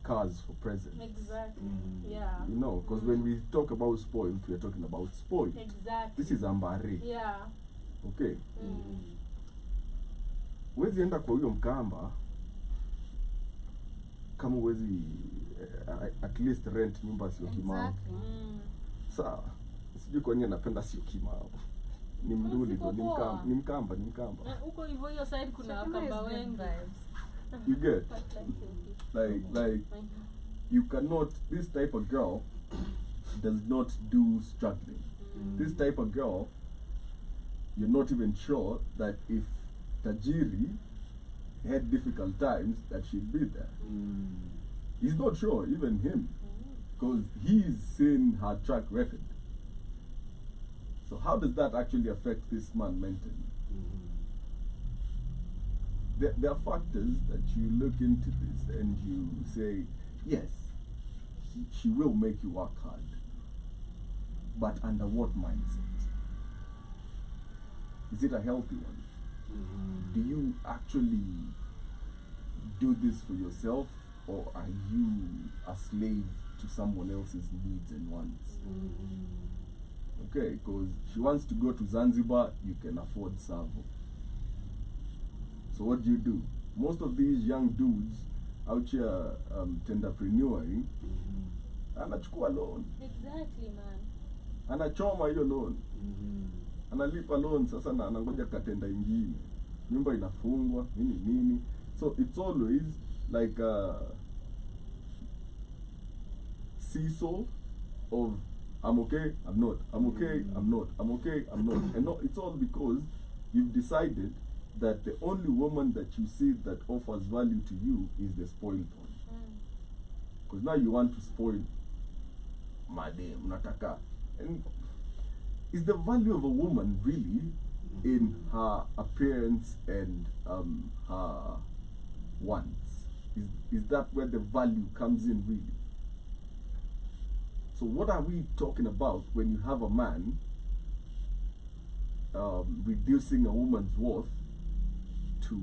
cars for presents. Exactly. Mm. Yeah. You know, because when we talk about spoiled, we're talking about spoiled. Exactly. This is ambare. Yeah. Okay. Mm. Wezi enda kwa huyo mkamba kama wezi at least rent nyumba sio kimao. Exactly. Mm. Sawa. Sijui kwa nini anapenda sio kimao. Ni mduli Siko tu, poa. ni mkamba. Huko hivyo hiyo side kuna September is wakamba good wengi. vibes. You get? Like, Like you cannot, this type of girl does not do struggling. This type of girl, you're not even sure that if Tajiri had difficult times, that she'd be there. He's not sure, even him, because he's seen her track record. So how does that actually affect this man mentally? There are factors that you look into this and you say, yes, she will make you work hard, but under what mindset? Is it a healthy one? Do you actually do this for yourself, or are you a slave to someone else's needs and wants? Okay, because she wants to go to Zanzibar, you can afford Savo. So what do? Most of these young dudes out here tenderpreneuring, anachukua loan, exactly, man. anachoma hiyo loan, analipa loan sasa na anangoja katenda ingine, nyumba inafungwa nini. So it's always like a seesaw of I'm okay, I'm not, I'm okay, I'm not, I'm okay, I'm not. And no, it's all because you've decided that the only woman that you see that offers value to you is the spoiled one. Because now you want to spoil madam, nataka. And is the value of a woman really in her appearance and her wants? Is that where the value comes in really? So what are we talking about when you have a man reducing a woman's worth to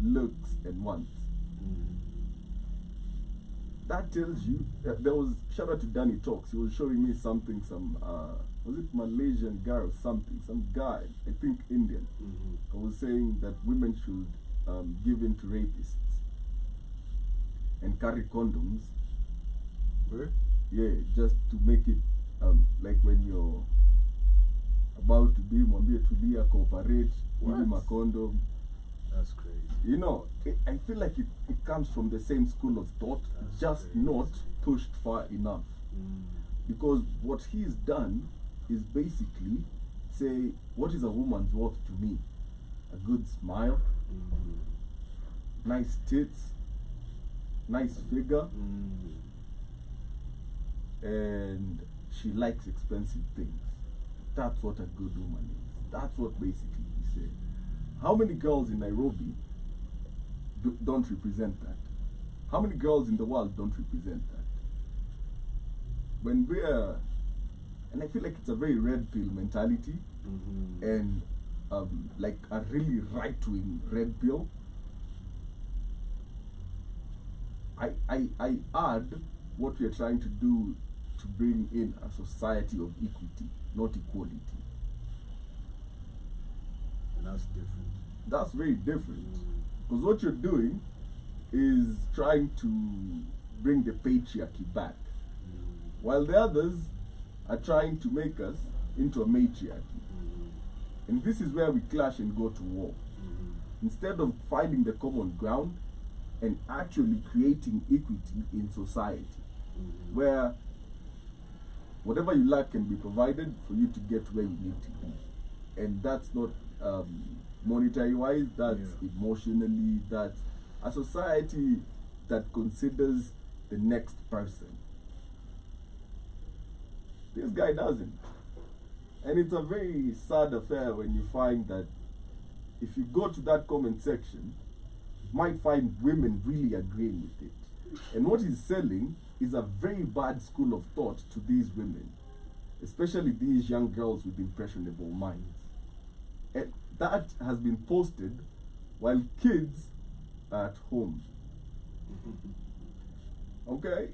looks and wants? That tells you, there was, shout out to Danny Talks, he was showing me something, was it Malaysian guy or something, some guy, I think Indian, I was saying that women should give in to rapists and carry condoms. Where? Yeah, just to make it like when you're about to be mwambie tulia, cooperate, give him a condom. That's crazy. You know, I feel like it comes from the same school of thought, That's just crazy. not pushed far enough. Because what he's done is basically say, what is a woman's worth to me? A good smile, nice tits, nice figure, and she likes expensive things. That's what a good woman is. That's what basically he said. How many girls in Nairobi don't represent that? How many girls in the world don't represent that? When we're, and I feel like it's a very red pill mentality, and like a really right-wing red pill. I add what we are trying to do to bring in a society of equity, not equality. And that's different. That's very different. Because what you're doing is trying to bring the patriarchy back, while the others are trying to make us into a matriarchy. And this is where we clash and go to war. instead of finding the common ground and actually creating equity in society, where whatever you lack can be provided for you to get where you need to be. And that's not monetary wise, that's emotionally, that's a society that considers the next person. This guy doesn't. And it's a very sad affair when you find that if you go to that comment section, you might find women really agreeing with it. And what he's selling is a very bad school of thought to these women, especially these young girls with impressionable minds. And that has been posted while kids are at home. Okay?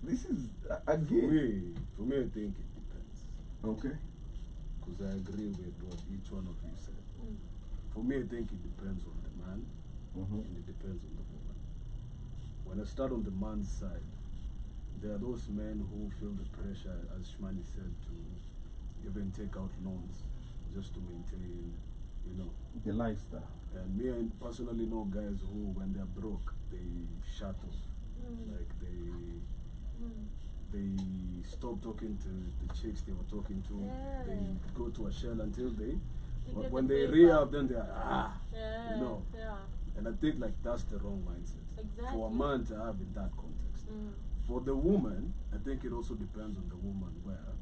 This is, again... For me, I think it depends. Okay. Because I agree with what each one of you said. For me, I think it depends on the man and it depends on the woman. When I start on the man's side, there are those men who feel the pressure, as Shmani said, to even take out loans just to maintain, you know, the lifestyle. And me, I personally know guys who, when they're broke, they shatter. Like they stop talking to the chicks they were talking to. They go to a shell until when they re-up, then they're you know. And I think like that's the wrong mindset for a man to have in that context. For the woman, I think it also depends on the woman, where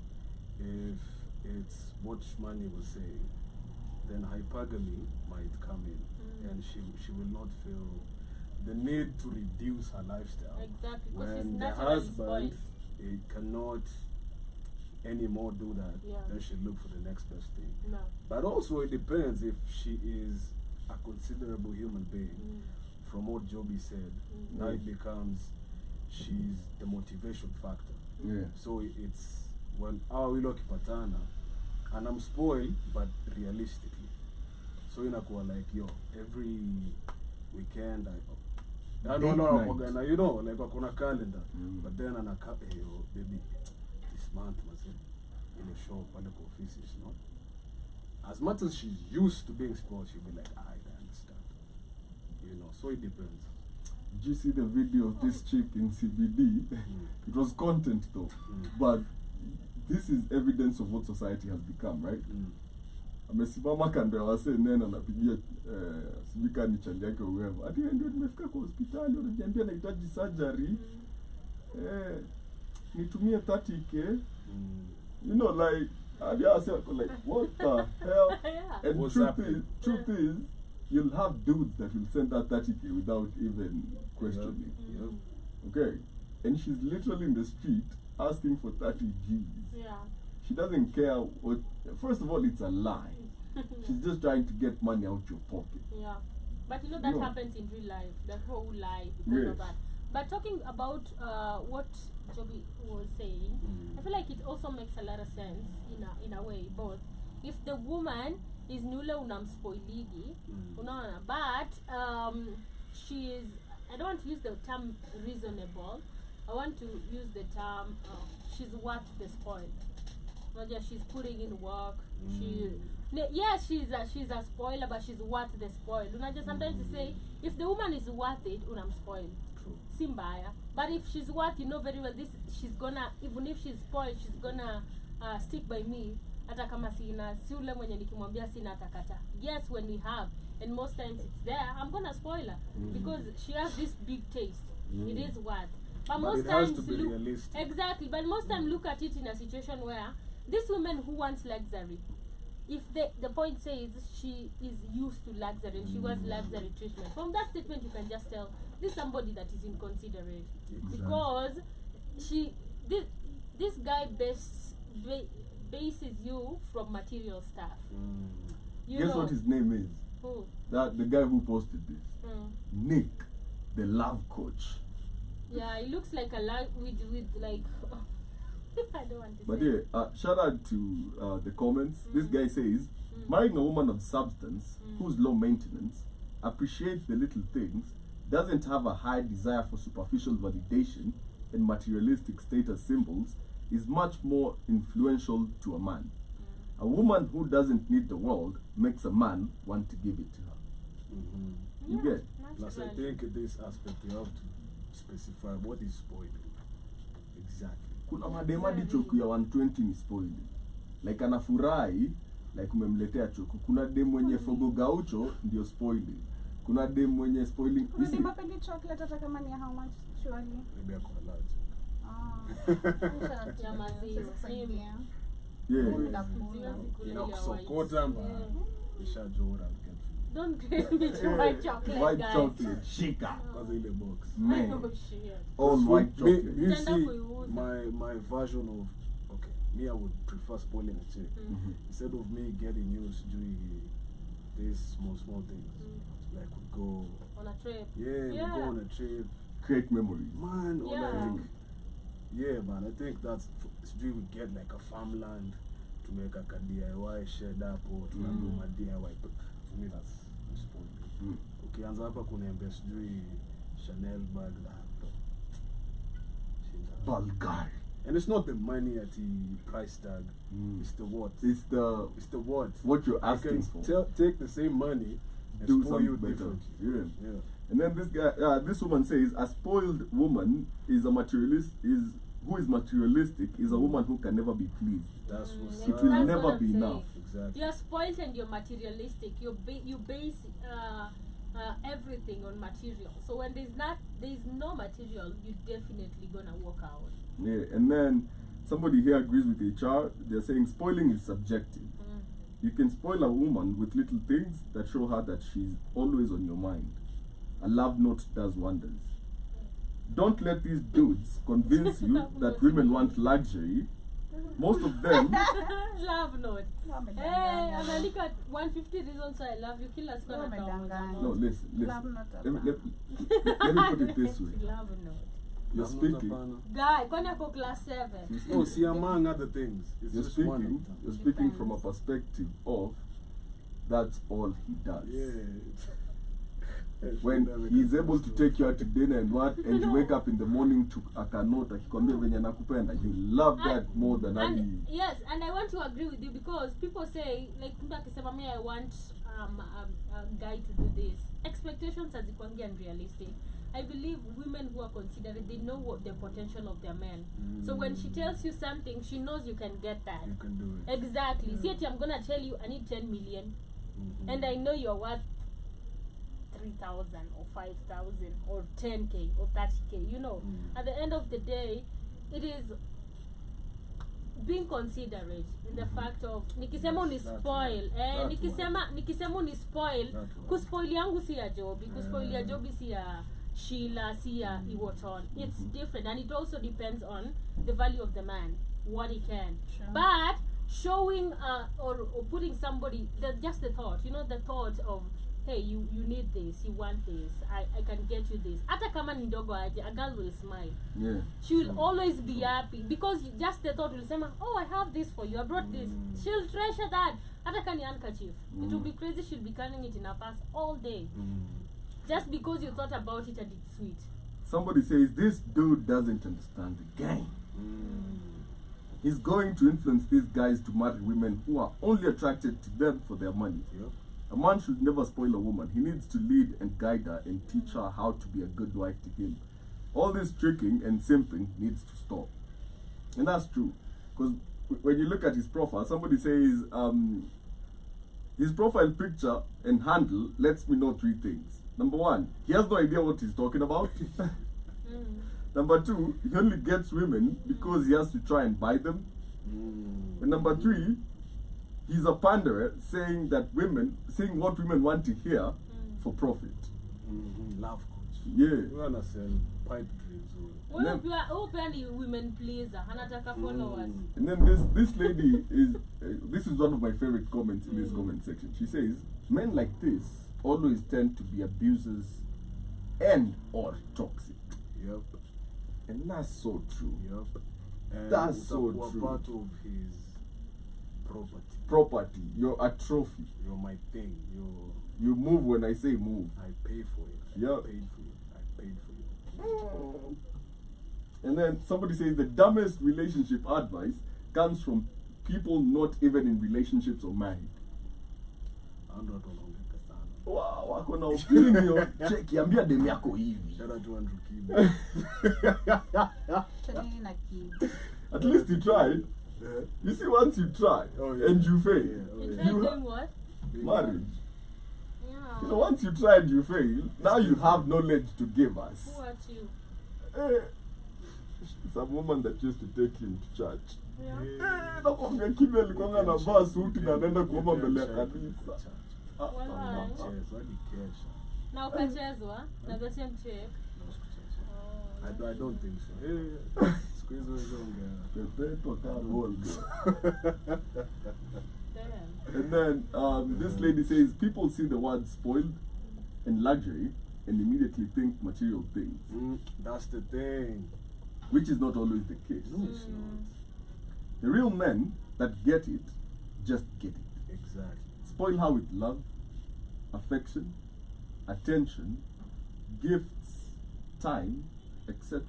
if it's what Shmani was saying, then hypergamy might come in, and she will not feel the need to reduce her lifestyle. Exactly. When the husband cannot anymore do that, then she look for the next best thing. No. But also it depends if she is a considerable human being. From what Joby said, now it becomes she's the motivation factor. So it's when we look patana and I'm spoiled, but realistically. So inakuwa like, yo, every weekend I don't know, you know, like on a calendar. But then on a yo, baby, this month was in a show, public offices, no? As much as she's used to being spoiled, she'll be like, I understand. You know, so it depends. Did you see the video of this chick in CBD? It was content though, but this is evidence of what society has become, right? Amesimama kando ya wase nena anapigia sibika ni chanjo yake uwevo. Ati ndio nimefika kwa hospitali unaniambia nahitaji surgery. Nitumie 30k. You know, like I said, like what the hell? And truth is, you'll have dudes that will send that 30k without even questioning. Okay? And she's literally in the street asking for 30 G's. She doesn't care what. First of all, it's a lie. She's just trying to get money out your pocket. But you know that happens in real life. That whole lie because of that. But talking about what Joby was saying, I feel like it also makes a lot of sense in a way. Both, if the woman is nule unamspoiligi, unaona, but she is. I don't want to use the term reasonable. I want to use the term she's worth the spoil. She's putting in work. She's a spoiler, but she's worth the spoil. Sometimes you say, if the woman is worth it, unam spoil. Simbaya. But if she's worth, you know very well, she's gonna, even if she's spoiled, she's gonna stick by me. Hata kama sina, si ule mwenye nikimwambia sina atakata. Yes, when we have, and most times it's there, I'm gonna spoil her because she has this big taste. It is worth. But most times has to be realistic. Exactly. But most times look at it in a situation where this woman who wants luxury, if the point says she is used to luxury and she wants luxury treatment, from that statement you can just tell this is somebody that is inconsiderate. Because this guy bases you from material stuff. Guess what his name is? Who? The guy who posted this. Nick, the love coach. Yeah, it looks like a life with like. I don't want to but say. yeah, shout out to the comments. This guy says, marrying a woman of substance who's low maintenance, appreciates the little things, doesn't have a high desire for superficial validation and materialistic status symbols, is much more influential to a man. A woman who doesn't need the world makes a man want to give it to her. You Yeah, get? Plus, I naturally. think in this aspect you have to specify what is spoiling. Exactly. Kuna mademadi choku ya 120 ni spoiled. Like anafurahi, like umemletea choku. Kuna dem mwenye fogo gaucho ndio spoiled. Kuna dem mwenye spoiling. You see, Unasema chocolate hata kama ni how much surely? Maybe I call large. Ya maziwa. Kusaidia. yeah. Inakusokota mba. Ishajua what I'll get you. Don't grade me to white chocolate, White guys. chocolate, shika. Kwanza ile box. Man, Oh shit. all white chocolate. You Utaenda see, kuiuza. my version of, okay, me I would prefer spoiling a chick. Instead of me getting used to these small things. Like we go, On a trip. we go on a trip. Create memories. Man, or Yeah. like, yeah, man, I think that's, we would get like a farmland to make like a DIY shed up or to do my DIY. But for me, that's spoiling. Okay, anza hapa kuniambia sijui Chanel bag na Bulgari. and it's not the money at the price tag, it's the what. It's the It's the what. what you're I asking can for. take the same money and Do spoil you something better. differently. Yeah. Yeah. And then this guy, this woman says, a spoiled woman is a materialist. Who is materialistic is a woman who can never be pleased. That's what's It up. will That's never what I'm be saying. enough. Exactly. You're spoiled and you're materialistic. You base everything on material. So when there's no material, you're definitely gonna walk out. Yeah. And then somebody here agrees with HR. They're saying spoiling is subjective. You can spoil a woman with little things that show her that she's always on your mind. A love note does wonders. Don't let these dudes convince you that women want luxury. Most of them, Love note. Hey, ameandika 150 reasons why I love you. Kila siku anatoa no, listen. Love not Let me put it this way. love note. You're Love not speaking. hapana. Guy, kwani ako class 7? Oh, see, among other things, it's You're just one of speaking. them. You're speaking from a perspective of that's all he does. When he's able to take you out to dinner and you wake up in the morning to akanota akikwambia venye nakupenda, you love that more than any. And yes, and I want to agree with you because people say, like mtu akisema me I want a guy to do this. Expectations hazikuangi unrealistic. I believe women who are considerate, they know what the potential of their men. So when she tells you something, she knows you can get that. You can do it. Exactly. See, I'm gonna tell you I need 10 million, and I know you're worth 3,000 or 5,000 or 10k or 30k. You know, at the end of the day, it is being considerate in the fact of nikisema uni spoil nikisema uni spoil kuspoil yangu si ya Joby, kuspoil ya Joby si ya Sheila, si ya Iwoton. It's different, and it also depends on the value of the man, what he can. But showing or putting somebody just the thought, you know, the thought of hey, you need this, you want this, I can get you this. Hata kama ni ndogo aje, a girl will smile. Yeah. She will always be happy because just the thought will say, oh, I have this for you, I brought this. She'll treasure that. Hata kani handkerchief. It will be crazy, she'll be carrying it in her purse all day. Just because you thought about it and it's sweet. Somebody says this dude doesn't understand the game. He's going to influence these guys to marry women who are only attracted to them for their money. Yep. A man should never spoil a woman. He needs to lead and guide her and teach her how to be a good wife to him. All this tricking and simping needs to stop. And that's true. Because when you look at his profile, somebody says his profile picture and handle lets me know 3 things. Number 1, he has no idea what he's talking about. Number 2, he only gets women because he has to try and buy them. And number 3, he's a panderer saying what women want to hear for profit. Love coach. Yeah. We wanna sell pipe dreams. Open women pleaser, anataka followers. And then this lady is this is one of my favorite comments in this comment section. She says, men like this always tend to be abusers and or toxic. Yep. And that's so true. Yep. And That's so we're true. part of his Property. You're a trophy. You're my thing. You move when I say move. I pay for it. Yep. I paid for you. I paid for you. And then somebody says the dumbest relationship advice comes from people not even in relationships or married. Ando watu wanaongeka sana. wako na opinion. Check, ambia dem yako hivi. Shout out to Andrew Kim. At least you tried. You see, once you try and you fail, You tried doing what? marriage. Yeah. You know, once you tried, you fail. Now you have knowledge to give us. Who are you? Some woman that used to take him to church. Yeah. Nakwambia Kimi alikuwa anavaa suti na anaenda kuomba mbele ya kanisa. Walai. Na ukachezwa na the same chick. I don't think so. Squeeze those on Pepeto Carol. Damn. And then this lady says people see the word spoiled and luxury and immediately think material things, that's the thing. which is not always the case. No, it's not. The real men that get it just get it. Exactly. Spoil her with love, affection, attention, gifts, time, etc.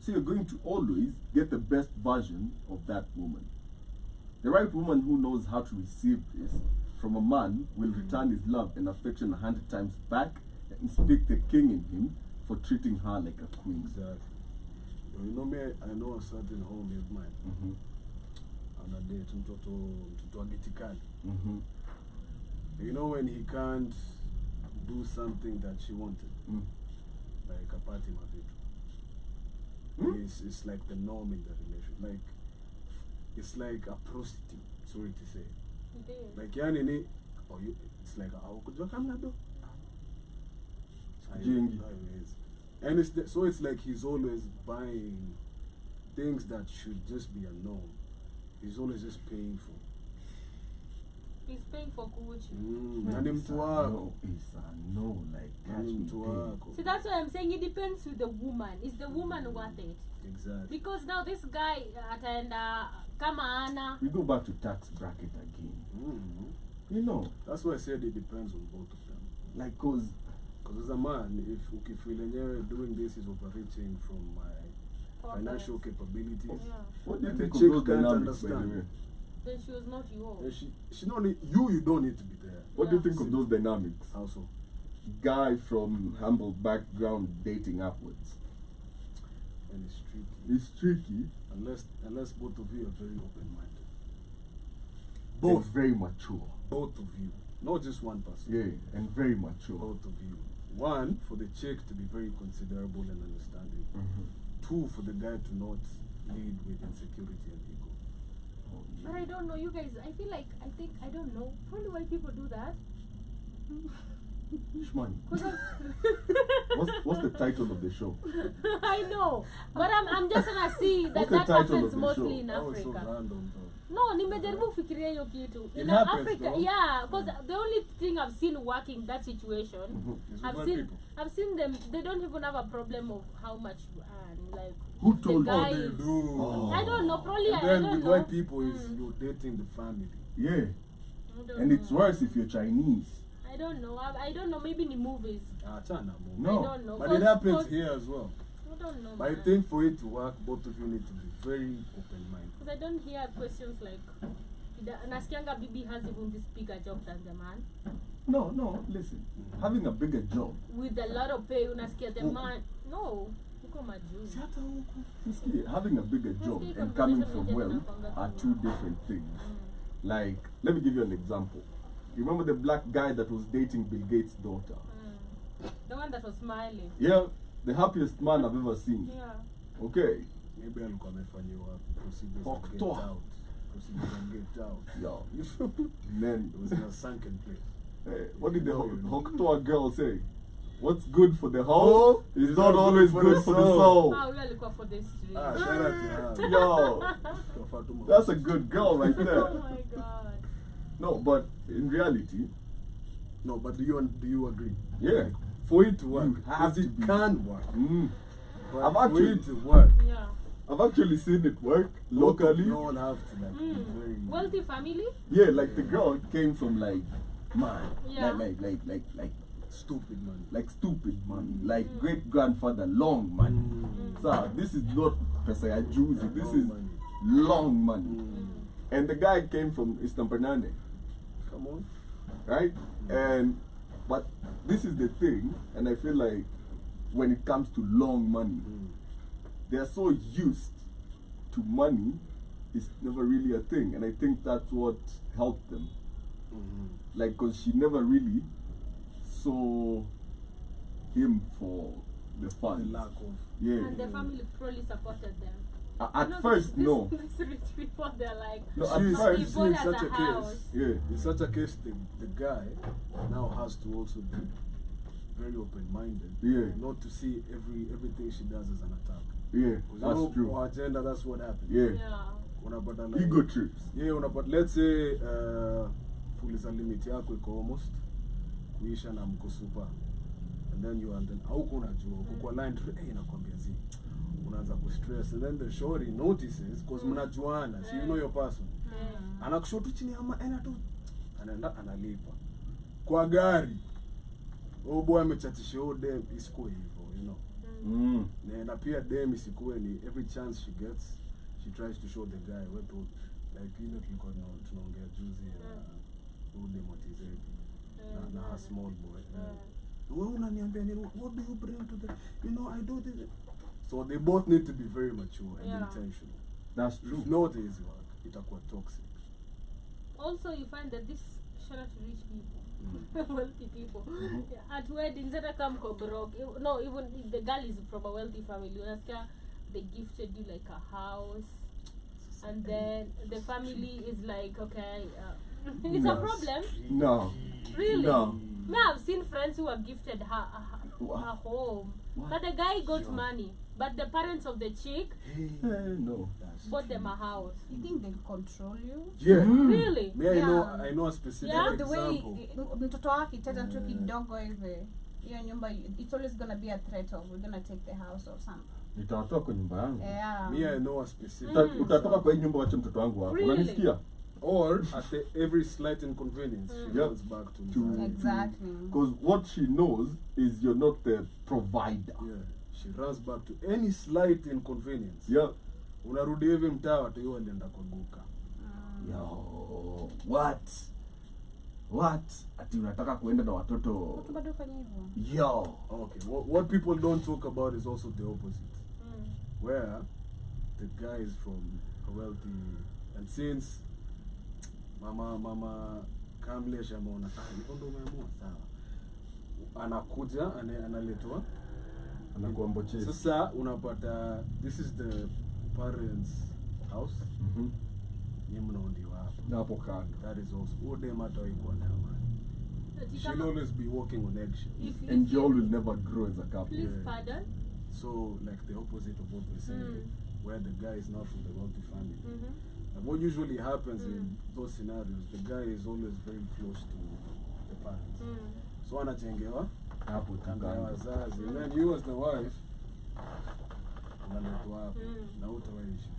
So you're going to always get the best version of that woman. The right woman who knows how to receive this from a man will return his love and affection 100 times back and speak the king in him for treating her like a queen. Exactly. You know me, I know a certain homie of mine. And I date mtoto agitikali. You know when he can't do something that she wanted, like a party mavitu. It's like the norm in the relationship. Like it's like a prostitute. Sorry to say. Indeed. Like yani it's like kujua kamna do. Jingi. And so it's like he's always buying things that should just be a norm. He's always just paying for. He's paying for Gucci. Nani mtu wako? It's a no, like catch me Mtu dead. wako. See, that's why I'm saying it depends with the woman. Is the woman worth it? Exactly. Because now this guy ataenda kama ana. We go back to tax bracket again. You know, That's why I said it depends on both of them. like, cause as a man, if ukifeel doing this is overreaching from my financial capabilities, Yeah. what do you And think the of chick those can't dynamics, by the understand. way? Then she was not yours. and she don't need you don't need to be there. What do you Yeah. think of those dynamics? Also, Guy from humble background dating upwards. and it's tricky It's tricky. unless both of you are very open-minded. Both very mature. Both of you, not just one person. Yeah, and very mature. Both of you. One, for the chick to be very considerable and understanding. Two, for the guy to not lead with insecurity and ego. But I don't know, you guys. I don't know. Probably why people do that. Shmani, 'Cause what's the title of the show? I know, but I'm just gonna see that What's the that title of happens the mostly show? in That was so Africa. random, though. No, nimejaribu kufikiria hiyo kitu. It In happens, Africa, though. yeah, because the only thing I've seen working that situation, It's with I've white seen people. I've seen them. They don't even have a problem of how much you earn. Like Who the told you? guy They is- do. Oh. I don't know. Probably And I then don't with know. white people is you're dating the family. Yeah, I don't and it's know. worse if you're Chinese. I don't know. I don't know. Maybe in the movies. China move. No. I don't know. But it happens here as well. I don't know. But I man. think for it to work, both of you need to be very open-minded. Because I don't hear questions like, nasikianga bibi has even this bigger job than the man. No, listen. Having a bigger job, With a lot of pay, unasikia the man. No, uko majuu. having a bigger job and coming from wealth are two different things. Like, let me give you an example. You remember the black guy that was dating Bill Gates' daughter? The one that was smiling. Yeah, the happiest man I've ever seen. Yeah. Okay. Maybe alikuwa amefanyiwa procedures and get Doctor. out. Procedures and get out. Yeah. You feel me? And then, It was in a sunken place. what did the No, you know. Hoktoa girl say? What's good for the whole is It's not always good for the soul. Ah, we alikuwa for the street. Shout out to her. Yo, Fatuma. that's a good girl right Oh there. my god. No, but in reality, No, but do you agree? yeah. For it to work, You have because it to be- can work. But I've for actually- it to work, Yeah. I've actually seen it work both of locally. you all have to like be very. Wealthy family? Yeah, like the girl came from like, man, Yeah. Stupid money. like stupid money, like great grandfather long money. So this is not pesa ya juzi, this Long is money. long money. And the guy came from Eastern Penane. Come on. right? And but this is the thing, and I feel like when it comes to long money, they are so used to money, it's never really a thing, and I think that's what helped them. Like, cause she never really saw him for the fun. The lack of. Yeah. And the family probably supported them. At You know, first, this, no. These rich people, they're like, No, at She's- first, he see, bought in us such a a house. case, yeah. in such a case, the guy now has to also be very open-minded. Yeah. Not to see everything she does as an attack. Yeah, 'Cause that's you know, true. for agenda, that's what happened. Yeah. Yeah. Unapata like, Ego trips. yeah, unapata, let's say fuliza limit yako iko almost kuisha na mko super, and then you and then hauko unajua uko kwa line nakwambia zi unaanza ku stress, and then the shorty notices because mnajuana, so you know your person, anakushoto chini ama tu anaenda analipa kwa gari. Oh boy, amechatisha dem isikuwe hivyo, you know. Na pia dem isikuwe ni every chance she gets she tries to show the guy wetu, like ile tulikuwa tunaongea juzi udemotized na her small boy. Wewe unaniambia nini? What do you bring to the, you know, I do this. So they both need to be very mature and intentional. That's true. If not, is work, itakuwa toxic. Also, you find that this, shout out to rich people, wealthy people, at weddings, they come broke. No, even if the girl is from a wealthy family, they gifted you like a house, and then the family is like, okay, it's a problem. No. Really? No. Me, I've seen friends who are gifted a home, What? but the guy got money, but the parents of the chick No. bought them a house. You think they control you? Yeah. Really? Me, I know a specific Yeah, The way example. mtoto wake teta tu kidogo hivi, hiyo nyumba, it's always gonna be a threat of we're gonna take the house or something. Nitawatoa kwa nyumba yangu. Yeah. Me, I know a specific Utatoka kwa hii nyumba wache mtoto wangu hapo. Really? Unanisikia? Or at every slight inconvenience, she Yep. runs back to To- Exactly. Because what she knows is you're not the provider. yeah, she runs back to any slight inconvenience. Yeah. Unarudi hivi mtaa watu hiyo alienda kwa guka. Yo, what? Ati unataka kuenda na watoto? Watu bado fanya hivyo. Yo. Okay, what people don't talk about is also the opposite, where the guy is from a wealthy, and since mama kamlesha ameona hivyo ndo umeamua sawa, anakuja analetwa. Anakuwa mbochezi. Sasa unapata this is the parents house, ni mnaondiwa hapo. Na hapo kando. That is also dem hata ikuwa na amani. She'll always be walking on eggshells. And y'all will never grow as a couple. Please Yeah. pardon. So like the opposite of what we're saying, where the guy is not from the wealthy family. And what usually happens in those scenarios, the guy is always very close to the parents. So anachengewa Hapo kando ya kando. wazazi. And then you as the wife, unaletwa hapo na utawaishi.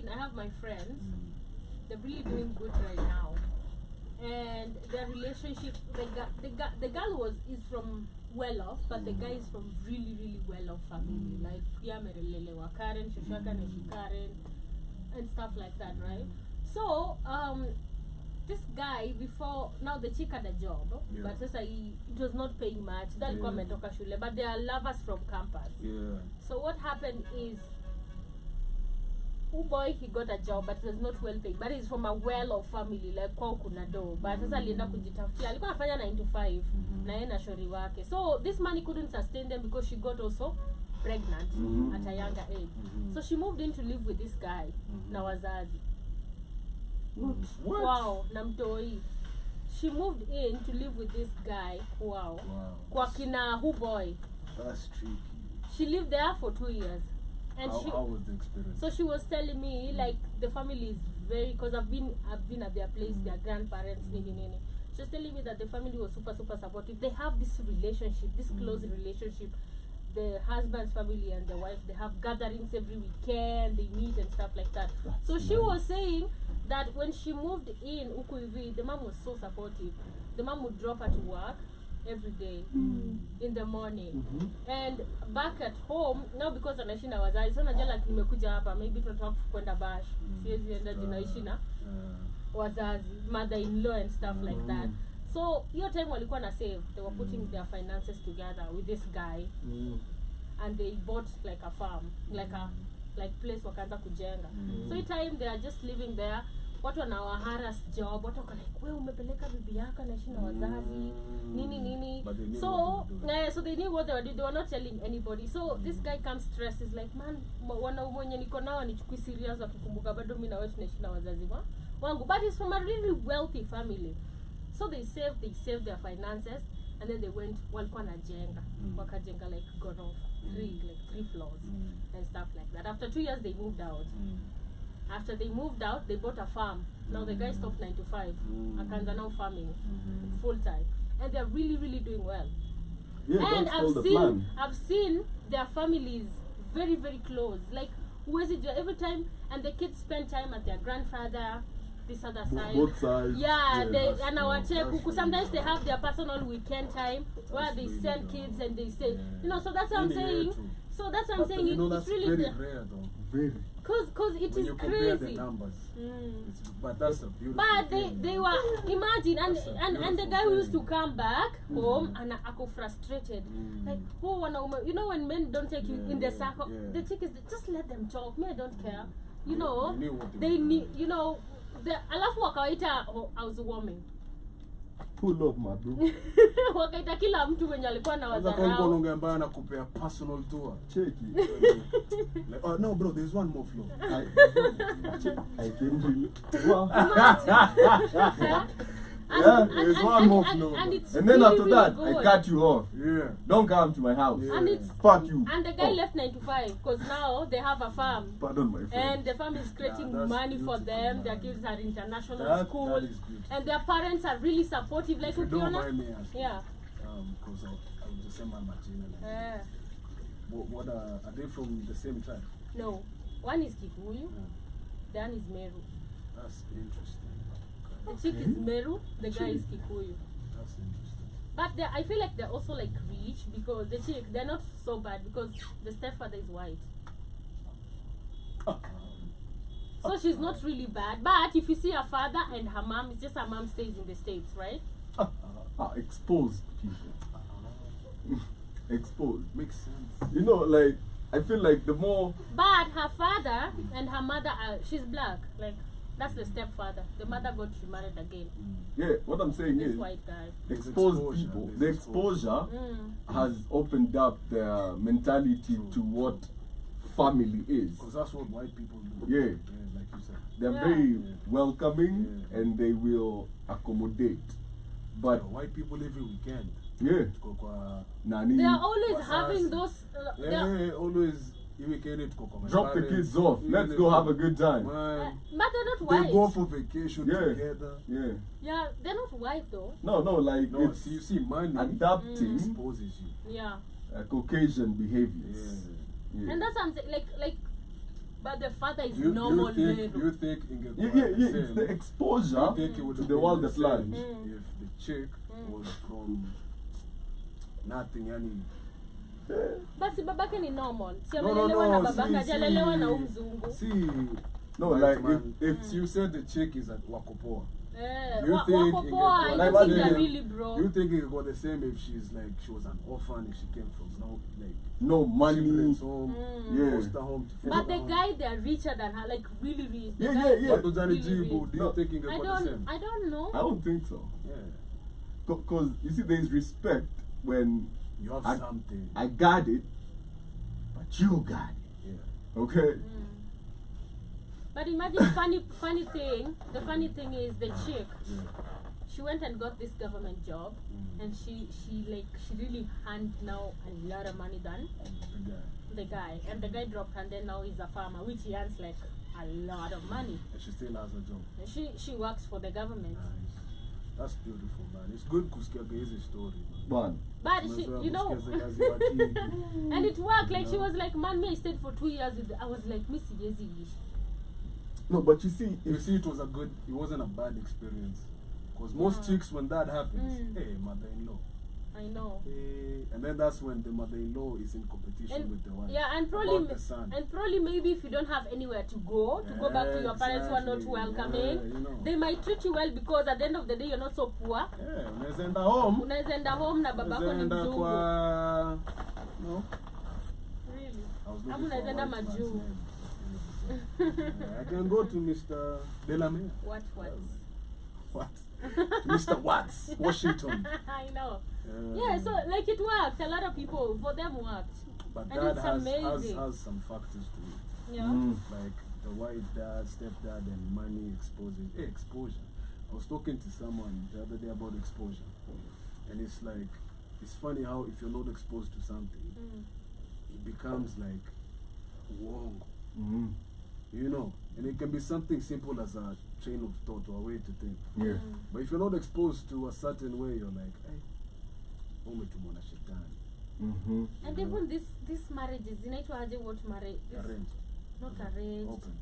I have my friends. They're really doing good right now, and their relationship. The girl is from well off, but the guy is from really well off family. Like yamerelelewa Karen, Shoshaka na Karen, and stuff like that, right? So this guy before now the chick had a job, but sasa it was not paying much. That ametoka shule, but they are lovers from campus. Yeah. So what happened is, boy, he got a job but it was not well paid, but he's from a well-off family, like kwa kuna do, but sasa alienda kujitafutia, alikuwa anafanya 9 to 5 na yeye na shori wake. So this money couldn't sustain them because she got also pregnant at a younger age. So she moved in to live with this guy na wazazi. What? Wow, na mtoi. She moved in to live with this guy. Wow. Kwa kina boy. That's tricky. She lived there for 2 years. And How was the experience? so she was telling me, like, the family is very, because I've been at their place, their grandparents, nini. She was telling me that the family was super supportive. They have this relationship, this close relationship. The husband's family and the wife, they have gatherings every weekend, they meet and stuff like that. So she was saying that when she moved in Ukuivi, the mom was so supportive. The mom would drop her to work, every day in the morning. And back at home, now because anaishi na wazazi, so najua like nimekuja hapa, maybe tunataka kwenda bash. Siwezi enda jinaishi na wazazi, mother-in-law and stuff like that. So your time walikuwa na save, they were putting their finances together with this guy. And they bought like a farm, like place wakaanza kujenga. So each time they are just living there, watu wanawaharas job, watu wako like, wewe umepeleka bibi yako anaishi na wazazi, nini. So so they knew what they were doing, they were not telling anybody. So this guy comes stressed, is like, man, wanaume niko nao nichukui serious wakikumbuka bado mimi na wewe tunaishi na wazazi wangu. But he's from a really wealthy family. So they saved their finances, and then they went walikuwa na jenga, wakajenga like gorofa, three floors and stuff like that. After 2 years they moved out. After they moved out, they bought a farm. Now the guy stopped 9 to 5. Akaanza now farming full time, and they're really, really doing well. Yeah, And plan. I've seen their families very, very close. Like every time, and the kids spend time at their grandfather, this other side. Both sides. Yeah, sometimes they have their personal weekend time where they send kids and they say, so that's what I'm saying. So that's what I'm saying. It's really very rare though. Very. Cause it when is you compare crazy. The numbers. But that's a beautiful But thing. they were, imagine, and the guy who used to come back home and ako frustrated, like, when men don't take you in the circle, the chick is just let them talk. Me, I don't care. They need, the alafu wakawaita housewarming. Pull up, my bro. Wakaita kila mtu wenye alikuwa na Kwanza wadharau. kwa ambaye anakupea personal tour. Check it. Like, oh no bro, there's one more floor. I came to you. Well. There's one more floor. And it's And then really, after really that, good. I cut you off. Yeah. Don't come to my house. And it's Fuck you. And the guy left 9 to 5 because now they have a farm. Pardon my friend. And the farm is creating that's money for them. beautiful, Their man. kids are international That school. is good. And their parents are really supportive. Like, If you don't mind me asking. yeah. Because I was the same man Martina. What are they from the same tribe? No. One is Kikuyu. The one is Meru. That's interesting. The chick is Meru. The guy is Kikuyu. That's interesting. But I feel like they're also like rich because the chick, they're not so bad because the stepfather is white. So she's not really bad. But if you see her father and her mom, it's just her mom stays in the States, right? Exposed people. Exposed. Makes sense. Like, I feel like the more... But her father and her mother she's black. Like, that's the stepfather. The mother got remarried again. Yeah, what I'm saying This is... white guy. Exposed people. The exposure has opened up their mentality to what family is. Because that's what white people do. Yeah. Like you said. They're very welcoming and they will accommodate. But white people every weekend. yeah, Nani, They are always having those. Always. Drop the kids off. Let's go have a good time. Man, but they're not white. they go for vacation together. Yeah. Yeah, they're not white though. No, like No, it's you see, money adapting exposes you. Yeah. Caucasian behaviors. Yeah. And that's what I'm saying. Like, but the father is You normal. think Yeah, it's the exposure to the world at large. If the chick was from nothing, yani. Basi babake ni normal. Si No, amelelewa na babake, see, hajalelewa na mzungu. See, no, like like if you said the chick is at Wakopoa, You wako poa, I don't think they're really bro. You think it got the same if she was an orphan, if she came from no money, home, foster home to but the guy they're richer than her, like really rich. The Yeah. But really do you think it got the same? I don't know. I don't think so. Yeah. Because you see, there is respect when You have something. I got it, but you got it. Yeah. Okay. But imagine funny thing. The funny thing is the chick. She went and got this government job, and she really earned now a lot of money than the guy. And the guy dropped, and then now he's a farmer, which he earns like a lot of money. And she still has a job. And she works for the government. Nice. That's beautiful, man. It's good kusikia hizi story. Man. But she, and it worked. Like she was like, man, me I stayed for 2 years. I was like, Miss Yezi. No, but you see, it wasn't a bad experience. Because most chicks, when that happens, hey, mother-in-law. I know. And then that's when the mother-in-law is in competition with the wife. Yeah, and about the son. probably maybe if you don't have anywhere to go back to your parents who are not welcoming, you know. they might treat you well because at the end of the day you're not so poor. Yeah, unaweza enda home. Unaweza enda home na babako ni Unaweza enda mzungu. kwa no. Really? I was Ama looking for unaweza a enda white man's majuu. name. I can go to Mr. Delamere. What? What? Mr. Watts, Washington. I know. Yeah, so like it works. A lot of people, for them worked. But And dad it's amazing. has some factors to it. Yeah. Like the white dad, stepdad, and money exposure. I was talking to someone the other day about exposure. And it's like, it's funny how if you're not exposed to something, it becomes like wrong. You know, and it can be something simple as a train of thought or a way to think. Yeah. But if you're not exposed to a certain way, you're like, hey, umetumwa na shetani. And even these marriages, inaitwaje what marriage? Arranged. Not arranged. Open.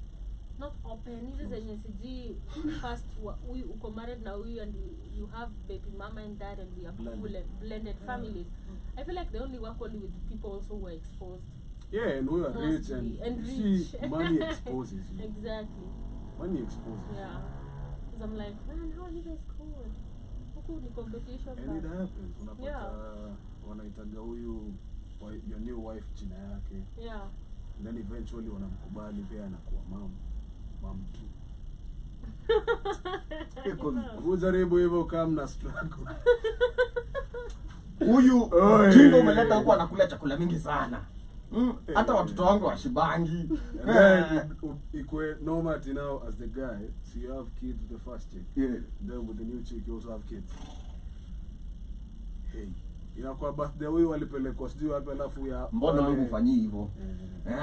Not open. Hizi zenye siji first huyu uko married na huyu and you have baby mama and dad and we are blended families. I feel like they only work only with people also who are exposed. Yeah, and we are rich and see, rich. money exposes you. Exactly. Money exposes you. Yeah. Because I'm like, man, how are you guys cool? Huku ni competition. And it happens. Unapata Yeah. wanaitaga huyu your new wife jina yake. Yeah. And then eventually wanamkubali pia anakuwa mom tu. Ujaribu hivyo kama na struggle. Huyu jingo umeleta huko anakula chakula mingi sana. Hata watoto wangu washibangi. Equate normal now as the guy, so you have kids with the first chick. Yeah. Then with the new chick you also have kids. Hey, inakuwa birthday huyu walipelekwa sijui wapi alafu ya Mbona wangu ufanyii hivyo?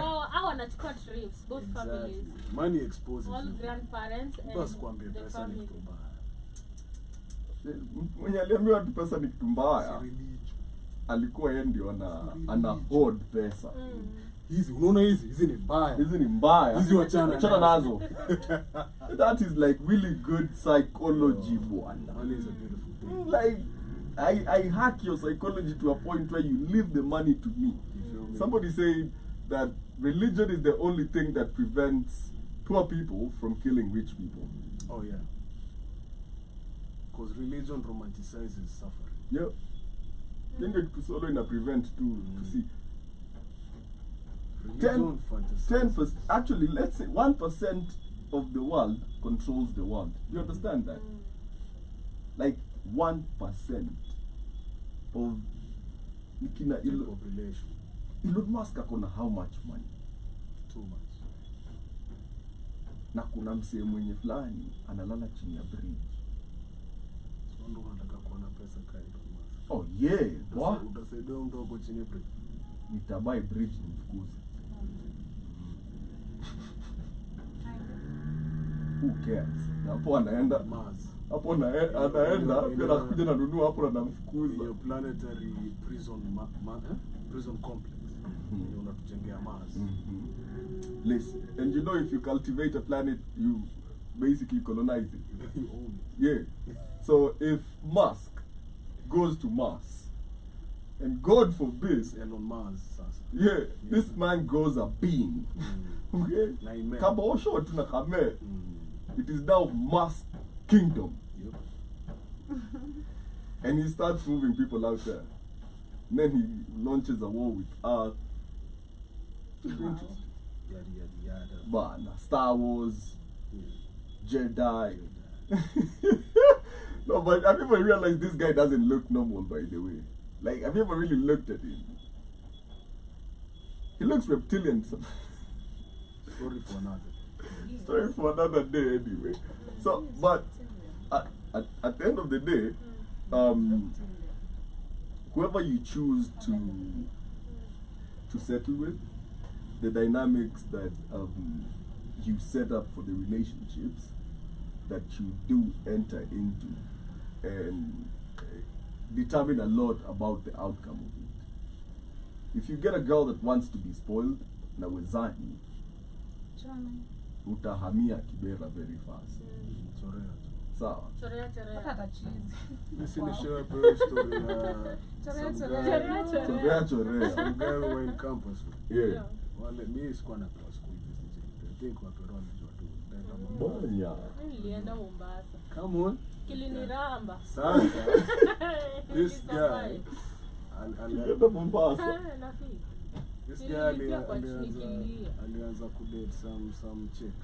Oh, I wanachukua trips, both families. Money exposes All you. grandparents and Basi kuambia the pesa ni family. kitu mbaya. Mwenye aliambiwa ati pesa ni kitu mbaya, alikuwa yeye ndio ana hoard pesa. Hizi unaona hizi ni mbaya. Hizi ni mbaya. Hizi wachana nazo. That is like really good psychology, bwana. Money is a beautiful thing. Like I hack your psychology to a point where you leave the money to me. Somebody said that religion is the only thing that prevents poor people from killing rich people. Oh yeah. Because religion romanticizes suffering. Yep. Then to solo in a prevent to see. Religion 10%, actually, let's say 1% of the world controls the world. Do you understand that? Like 1% of population. Elon Musk akona how much money? Too much. Na kuna msee mwenye fulani analala chini ya bridge. Ndo unataka kuona pesa kai kama. Oh yeah. Utasaidia mtu hapo chini ya bridge. Nitabai bridge nimfukuze. Who cares? Hapo anaenda Mars. Hapo anaenda bila kuja na nunua hapo na namfukuza. Your planetary prison prison complex. You unatujengea Mars. Listen, and you know if you cultivate a planet, you basically colonize it. You own it. Yeah. So if Musk goes to Mars, and God forbid, Elon Mars, yeah, this man goes a being. Okay? Kama osho tuna kame. It is now Musk kingdom. Yep. And he starts moving people out there. And then he launches a war with Earth. Yada. Bana, Star Wars, Jedi. No, but have you ever realized this guy doesn't look normal, by the way? Like, have you ever really looked at him? He looks reptilian. Story for another day, anyway. So, but at the end of the day, whoever you choose to settle with, the dynamics that you set up for the relationships that you do enter into, and determine a lot about the outcome of it. If you get a girl that wants to be spoiled, na wezani, utahamia Kibera very fast. Sawa. Chorea. What are the cheese? This in the show a story. Chorea. Some guy we were in campus. Yeah. Well, me is kwa na kwa school visit. I think kwa pero anajua tu. Bonya. Nilienda Mombasa. Come on. Kiliniramba. Sasa this guy Nilienda Mombasa. Nafiki. this guy alianza kudate some chick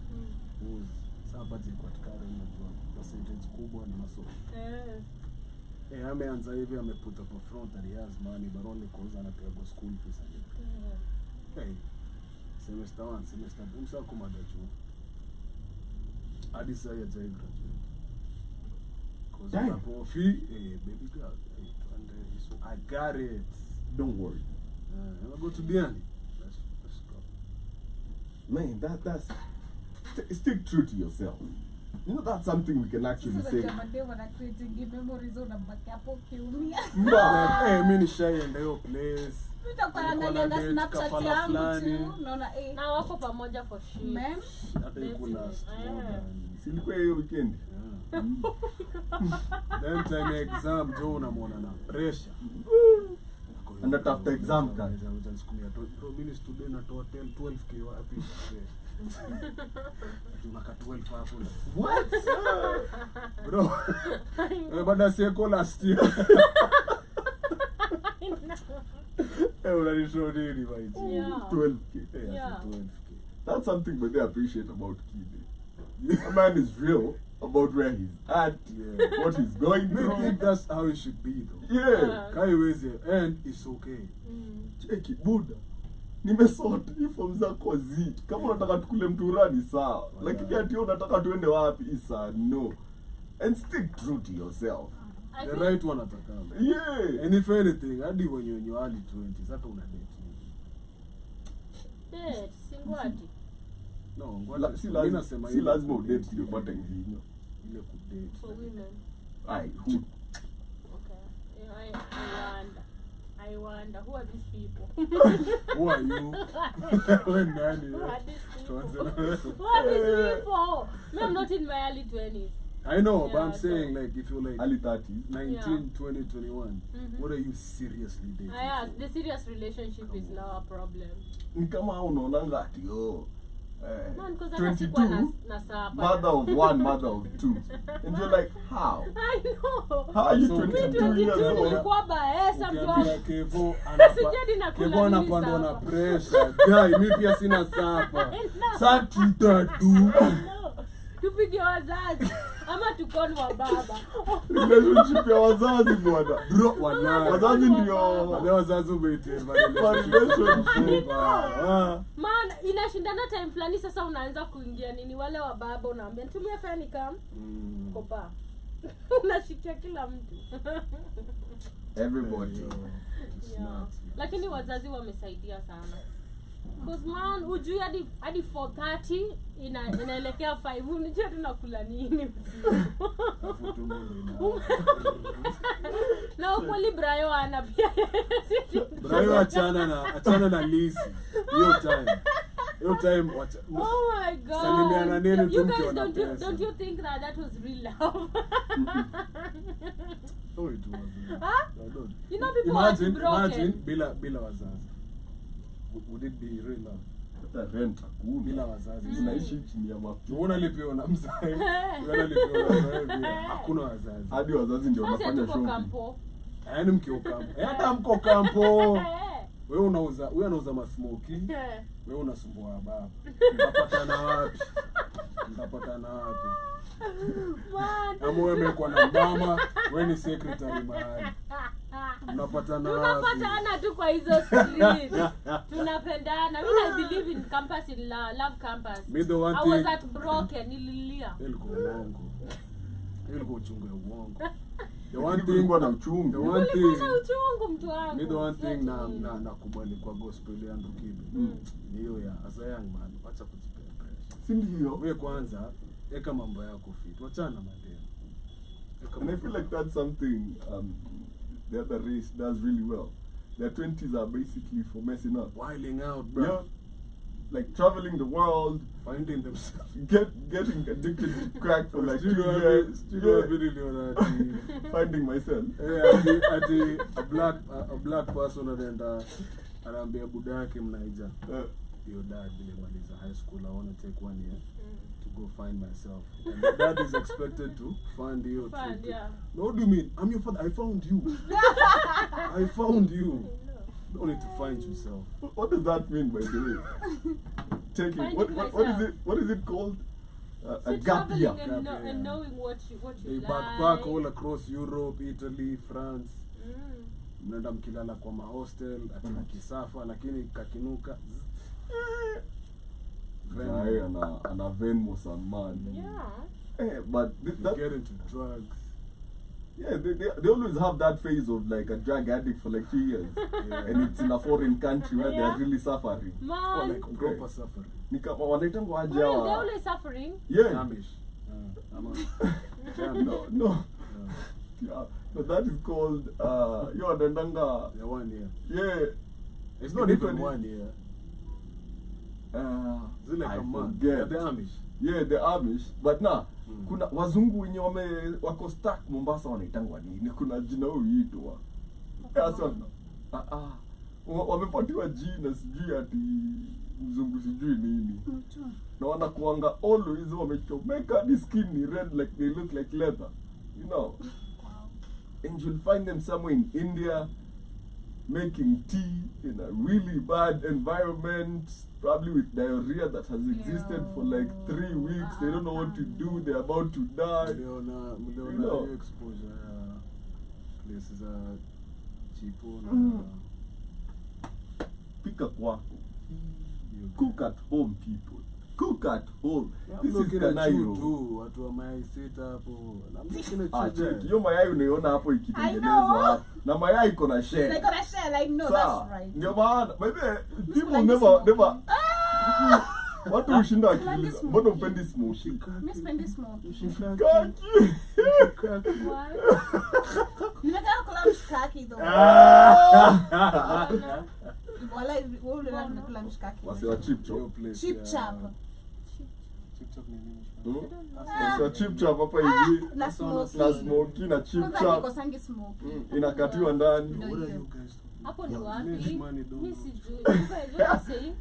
who's sasa ziko katika percentage kubwa na masomo. Ameanza hivi ameput up a front that he has money but only cause anapewa go school fees. Hey, semester 1, semester 2 msa kumada chuo. Hadi sasa ya graduate. Cause hapo fee baby girl. So I got it. Don't worry. I'll go to Diani. Let's go. Man, that's stick true to yourself. You know, that's something we can actually say. Memories on back hapo kiumia. Hey, mimi nishaenda hiyo place. Nitakuangalia Snapchat yangu tu. Naona na wako pamoja for shit. Man. Hata iko last. Silikuwa hiyo weekend. Then time exam jo unamwona na pressure. And after exam card. Bro, mimi student natoa 12k wapi? Tunaka 12 hapo. What? Bro. Baada seko last year. Unanishow nini maiji? 12k. Yeah. 12k. That's something but they appreciate about Kid. A man is real about where he's at, what he's going I through. think that's how it should be though. Yeah. Kaiweze and it's okay. Cheki Buddha. Nimesort form zako zi. Kama unataka tukule mturani sawa. Lakini ati unataka tuende wapi isa no. And stick true to yourself. The right one atakama. Yeah. And if anything, hadi when you're in your early 20s, hata una date. Date, singwati. No, ngwata mimi nasema si lazima udate ndio upate nginyo. Ile kudate. For women. Who? Okay. I wonder who are these people? Who are you? When nani? Who are these people? Who are these people? Me, I'm not in my early 20s. I know, but Yeah, I'm saying like if you're like Early 30s. 19, 20, 21, what are you seriously dating? The serious relationship is now a problem. Ni kama unaonanga ati Man, because 22, mother of one, mother of two. And you're like, how? I know. How are you So 22 years old? Nilikuwa baesa Ukiambia Kevo Sijadi nakula Kevo nini anapandwa na sapa. pressure. Guy, mimi pia sina sapa. Saa tutadu. Tupige wazazi ama tukoni wa baba. Relationship ya wazazi bwana. Bro, wallahi. Wazazi ndio Wale wazazi umeitema. Man, inashindana time fulani sasa unaanza kuingia nini wale wa baba unaambia tumia fani kam. Kopa. Unashikia kila mtu. Everybody. Yeah. Lakini wazazi wamesaidia sana. Because man, ujui hadi 4:30 inaelekea 5 unajua tunakula nini? Na ukweli Brayo ana pia. Brayo achana na Liz. Hiyo time wacha. Oh my god. Salimiana nini You tumki guys wana don't you think that was real love? Oh, it was. Huh? No. You know people are Imagine broken. bila wazazi. Would it be real love? Hata rent hakuna. Bila wazazi. Unaishi chini ya mafuta. Unalipiwa na mzazi. Unalipiwa na mzazi. Hakuna wazazi. Hadi wazazi ndio Sasa wanafanya tuko shopping. kampo. Yaani mkio kampo. Hata mko kampo. Wewe unauza masmoki. Wewe unasumbua baba. Mtapatana wapi? Man. Kama wewe umekuwa na mama, wewe ni secretary mahali. Tunapatana wapi? Tunapatana tu kwa hizo street. Tunapendana. I believe in campus in love campus. Me the one I thing. was at broken nililia. Ilikuwa uongo. Ilikuwa uchungu ya uongo. The One one thing thing na uchungu. the one Ulikuwa thing na uchungu mtu wangu. me the one thing na kubali kwa gospel ya Andrew Kibe. Ni hiyo ya as a young man, acha kujipea pressure. Si ndio? Wewe kwanza eka mambo yako fit. Wachana na madeni. And I feel like that's something the other race does really well. Their 20s are basically for messing up. Wiling out, bro. Yeah. like traveling the world, finding themselves. getting addicted to crack for like 2 Still years. Finding myself. A black person anaambia buda yake mnaija. Your dad nilimaliza high school, I want to take 1 year to go find myself. And the dad is expected to find you. Yeah. What do you mean? I'm your father. I found you. I found you. You don't need to find yourself. What does that mean, by the way? Taking what is it called? A gap year. And knowing what you They like. backpack all across Europe, Italy, France. Mnaenda mkilala kwa mahostel, ati mkisafa lakini kakinuka. Guy and a Venmo some man. Yeah. But They get into drugs. yeah, they always have that phase of like a drug addict for like 2 years. And it's in a foreign country where they're really suffering. Or Man. like proper suffering. Nikama wanaitangwa aje They're hawa? always suffering. Yeah. Amish. No. Yeah. No, that is called yo adandanga. The 1 year. Yeah. It's not even 1 year. Is it like I a month? forget. Yeah, the Amish. Yeah, the Amish. But kuna wazungu wenye wako stuck Mombasa wanaitangwa nini? Kuna jina huitwa. Sasa wamepatiwa jina sijui ati mzungu sijui nini. Na wanakuanga always wamechomeka the skin ni red like they look like leather. You know. And you'll find them somewhere in India making tea in a really bad environment, probably with diarrhea that has existed for like 3 weeks. They don't know what to do. They're about to die. Mliona exposure places cheapo Pika kwako. Cook at home, people. Cook at home. This is Kanairo. Watu wa mayai sita hapo. Check. Hiyo mayai unaiona hapo ikitengenezwa hapo. Na mayai iko na shell. They got a shell, I know, that's right. Ndio maana, by the way, people like never watu ushinda akili. Mbona upendi smoky? Miss Pendy Smoke. Kaki. Why? Nimetaka kula mshikaki though. Wala wewe unataka kula mshikaki. Wasi wa chip chop. Chip chap. Chip chop ni nini? Wasi wa chip chop hapa hivi. Na smoky. Na smoky na chip Kwanza chop. niko sangi smoky. Inakatiwa ndani. What are you guys doing? Hapo ni wapi? Miss money though. Mimi sijui. What you say?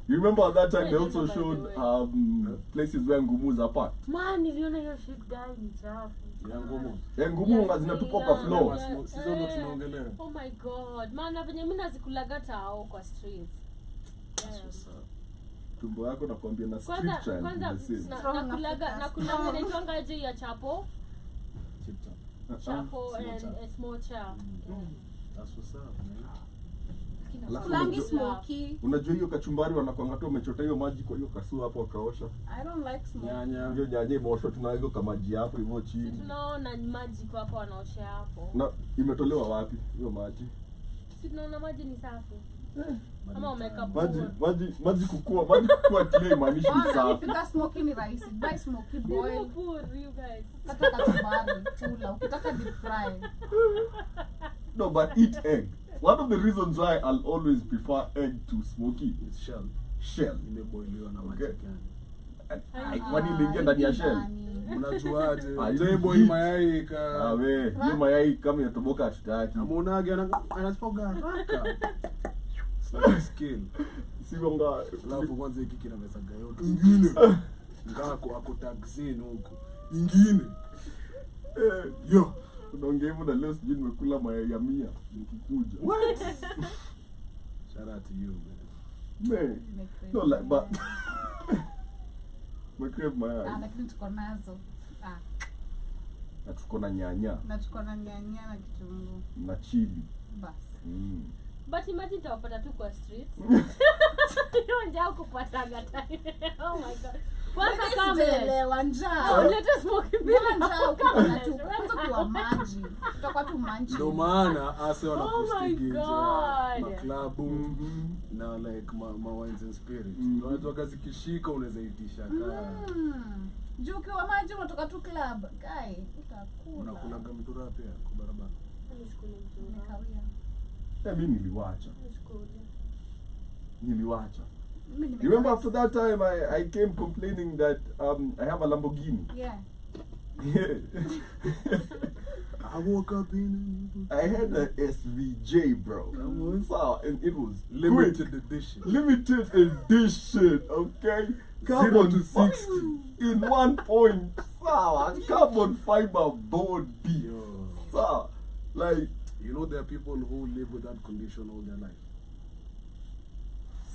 You remember at that time they I also remember, showed by the way. places where ngumu's are parked. Man, niliona hiyo shit guy ni chafu. Ya ngumu. Ngumu zinatupa kwa floor. Sisi ndo tunaongelea. Oh my god. Man, na venye mimi nazikulaga tao kwa streets. Tumbo yako nakwambia na street child. Kwanza nakulaga naitwanga je ya chapo. Chip chop. Chapo and a small chap. That's what's up, man. Kulangi smoky. Unajua hiyo kachumbari wanakwanga tu umechota hiyo maji kwa hiyo kasua hapo wakaosha. I don't like smoky. Nyanya. Hiyo nyanya imeoshwa tuna hiyo kama maji hapo hivyo Si chini. tunaona maji kwa hapo wanaosha hapo. Na imetolewa wapi hiyo maji? Si tunaona maji ni safi. Ama umeka Maji kukua kile imaanishi ni safi. Ukitaka smoky ni rahisi. Buy smoky boil. You guys. Kata kachumbari, kula. Ukitaka deep fry. No, but eat egg. One of the reasons why I'll always prefer egg to smoky It's shell. shell. Imeboiliwa na maji gani? Kwani iliingia ndani ya shell? Unajuaje? Ile boil mayai ka. Awe, hiyo mayai kama yatoboka hatutaki. Amonage anafoga haraka. It's like a skill. Sigonga. Alafu kwanza hiki kinamesaga yote. Ingine. Ngako akotagzini huko. Ingine. Yo, unaongea hivyo na leo sijui nimekula mayai ya 100 nikikuja. What? Shout out to you, man. No, like, but crave mayai. Lakini tuko nazo. Na tuko na nyanya Na tuko na nyanya na kitunguu. na chili. Basi. But imagine tawapata tu kwa streets. Hiyo njaa kupataga time. Oh my god. Kwanza Sijaelewa njaa. let us smoke Bila njaa ukipata tu kwanza kwa maji. Tutakuwa tu manchi. Ndio maana ase wana Oh my posting God. maklabu na like ma wines and spirits. Unajua kazi kishika unaweza itisha kaa. Juu ukiwa maji unatoka tu club. Guy, utakula. Unakulaga mtura pia kwa barabara. Nikawia. Mimi niliwacha. Niliwacha. Remember after that time I came complaining that I have a Lamborghini. Yeah. Yeah. I woke up in I had a SVJ, bro. So, and it was limited quick. edition. Limited edition, okay? 0 to 60. In 1 point. So, carbon fiber body. Yo. So, like, You know there are people who live with that condition all their life.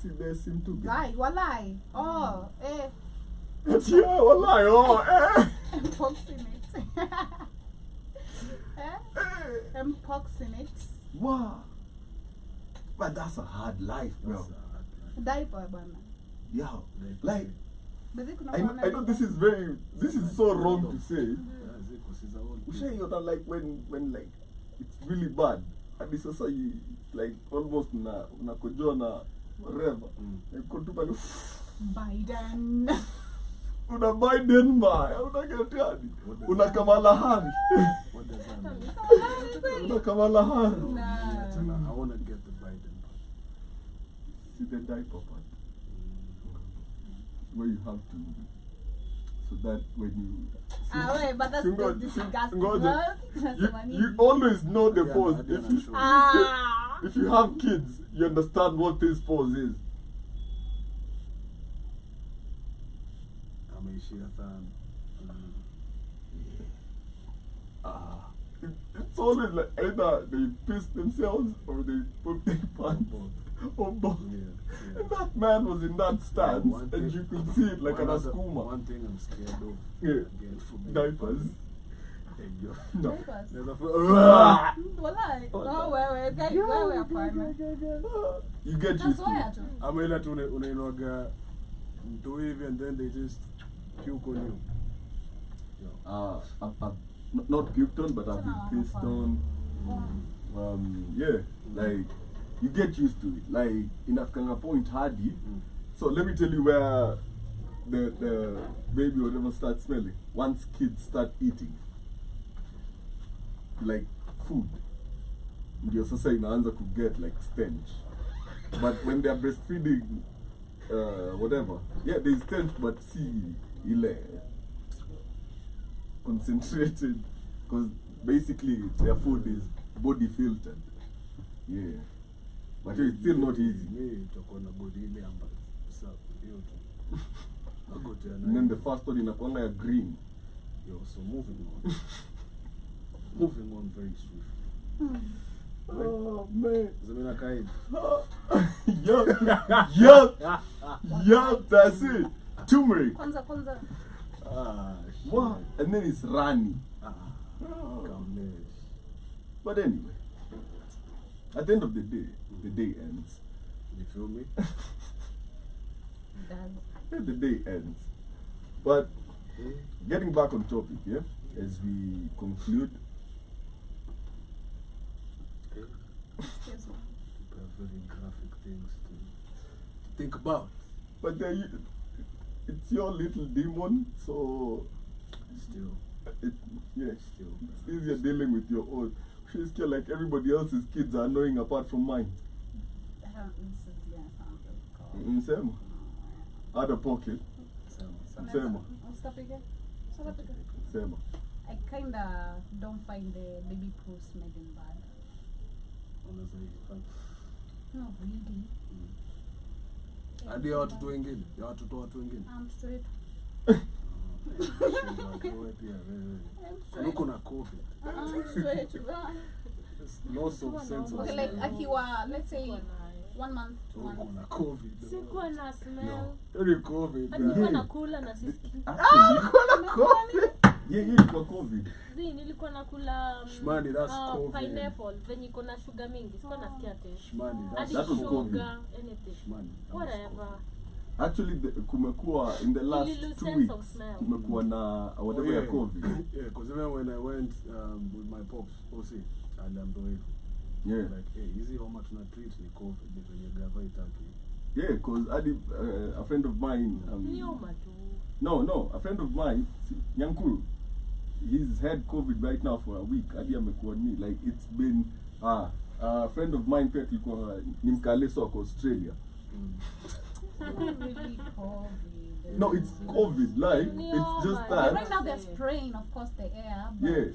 see, they seem to be. Right, walai. Oh, Yeah, wallahi, oh, eh. Pox in it. Pox in it. Wow. But that's a hard life, bro. That's a hard life. Diaper bana. Yeah, like, But they I know this is so wrong to say. Yeah, Zeko, she's a old Ushe, you're not like when like it's really bad. And this also you like almost na kojoa na whatever. Go to pale Biden. una Biden ba, una gatiani. Una Kamala Harris. What does that mean? Una Kamala Harris. Nah. I want to get the Biden part. See the diaper part. Where you have to, so that when you Wait, but that's Ngoja, disgusting. ngoja. That's you always know the Yeah, pose. I don't know, sure. If you have kids, you understand what this pose is. Ameishia sana. It's always like either they piss themselves or they put their pants on both. Yeah. And that man was in that stance, one and thing- you could see it like an askuma. One thing I'm scared of. Yeah. Again, for me. Diapers. Hey, yo. No. Diapers. There's a Walai. Oh, where apartment. You get That's used to why I it. do. ama ila tu unainoga mtu hivi and then they just puke on you. Yo. I've not puked on, but I've been pissed on. Yeah, like you get used to it. Like in Afghan point hardy. So let me tell you where the baby or whatever starts smelling. Once kids start eating like food, ndio sasa inaanza to get like stench. But when they are breastfeeding, whatever, yeah, they stench, but see, ile concentrated, because basically their food is body filtered. Yeah, but it's still not easy. Me tutakuwa na body ile ambayo sawa hiyo tu. Magoti yana. And then the first one inakuanga ya green. Yo, so moving on. Moving on very swiftly. Oh man. Zamina Kaid. Yup, that's it. Turmeric. Kwanza. Ah, shit. What? And then it's Rani. Kamlesh. But anyway, at the end of the day ends. You feel me? The day ends. But getting back on topic, yeah, as we conclude. People have very graphic things to think about. But it's your little demon, so Still. Still, it's easier dealing with your own. She's scared like everybody else's kids are annoying apart from mine. Same. Out of pocket. Same. Same. I kinda don't find the baby poo smelling bad. Not really. Hadi ya watoto wengine, ya watoto watu wengine. I'm straight. Wewe pia wewe. Uko na COVID. I'm straight. Loss of sense of Okay, like akiwa, let's say 1 month, 2 Uko months. na COVID. Sikuwa na smell. Very COVID. Hadi nilikuwa nakula na siski. Yeah, ilikuwa COVID. Nilikuwa nakula Shmani, that's COVID. pineapple venye iko na sugar mingi. Sikuwa nasikia taste. Shmani, Hadi that was COVID. sugar, anything. Shmani. that was Whatever. Actually, kumekuwa in the last Little 2 sense weeks, of smell. kumekuwa na whatever ya COVID. Yeah, because even when I went with my pops, OC, aliambiwa hivyo. Yeah. Like, hey, hizi homa tuna treat ni COVID, ni venye gava itaki. Yeah, because a friend of mine. Nioma tu. No, a friend of mine, Nyankuru, he's had COVID right now for a week. Adi amekuwa ni like it's been a friend of mine pia tulikuwa ni mkaleso kwa Australia. really COVID. No, it's COVID. Like it's just that. Right now they're spraying, of course, the air. But Yeah,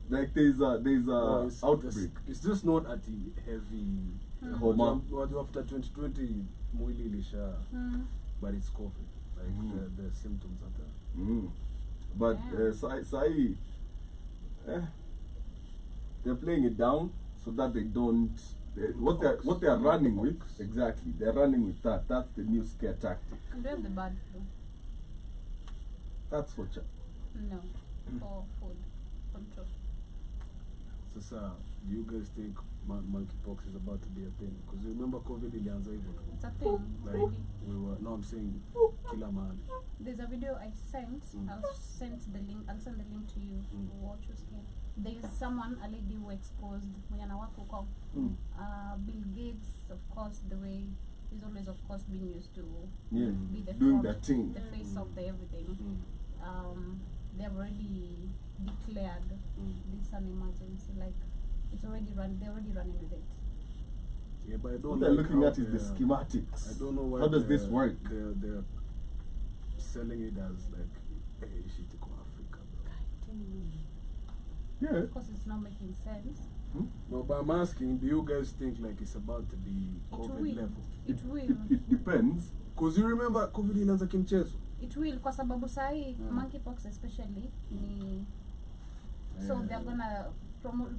like there's a It's- outbreak. It's just not at the heavy. Homa. What after 2020, mwili ilisha, but it's COVID. Like the symptoms are there. But Sai, they're playing it down so that they don't. What they are running with exactly? They're running with that. That's the new scare tactic. And do you have the bad flu? That's what. No, for food control. So, sir, do you guys think monkeypox is about to be a thing? Because you remember COVID ilianza hivyo tu. It's a thing. Like Already. we were. No, I'm saying kila mahali. There's a video I sent. I'll send the link to you to watch your skin. There's someone, a lady who exposed mwenye anawaka huko. Bill Gates, of course, the way he's always, of course, been used to Yeah, be the doing front, that thing. the face of the everything. They've already declared this an emergency. Like it's already they're already running with it. Yeah, but I don't What they're like looking how at is the they're- schematics. I don't know why. How does this they're- work? They're selling it as like, hey, shit, iko Africa. Yeah. Of course, it's not making sense. No, but I'm asking, do you guys think like it's about to be COVID will. level? It will. It depends. Because you remember COVID ilianza kimchezo. It will, kwa sababu sahi monkeypox especially ni so they're gonna promote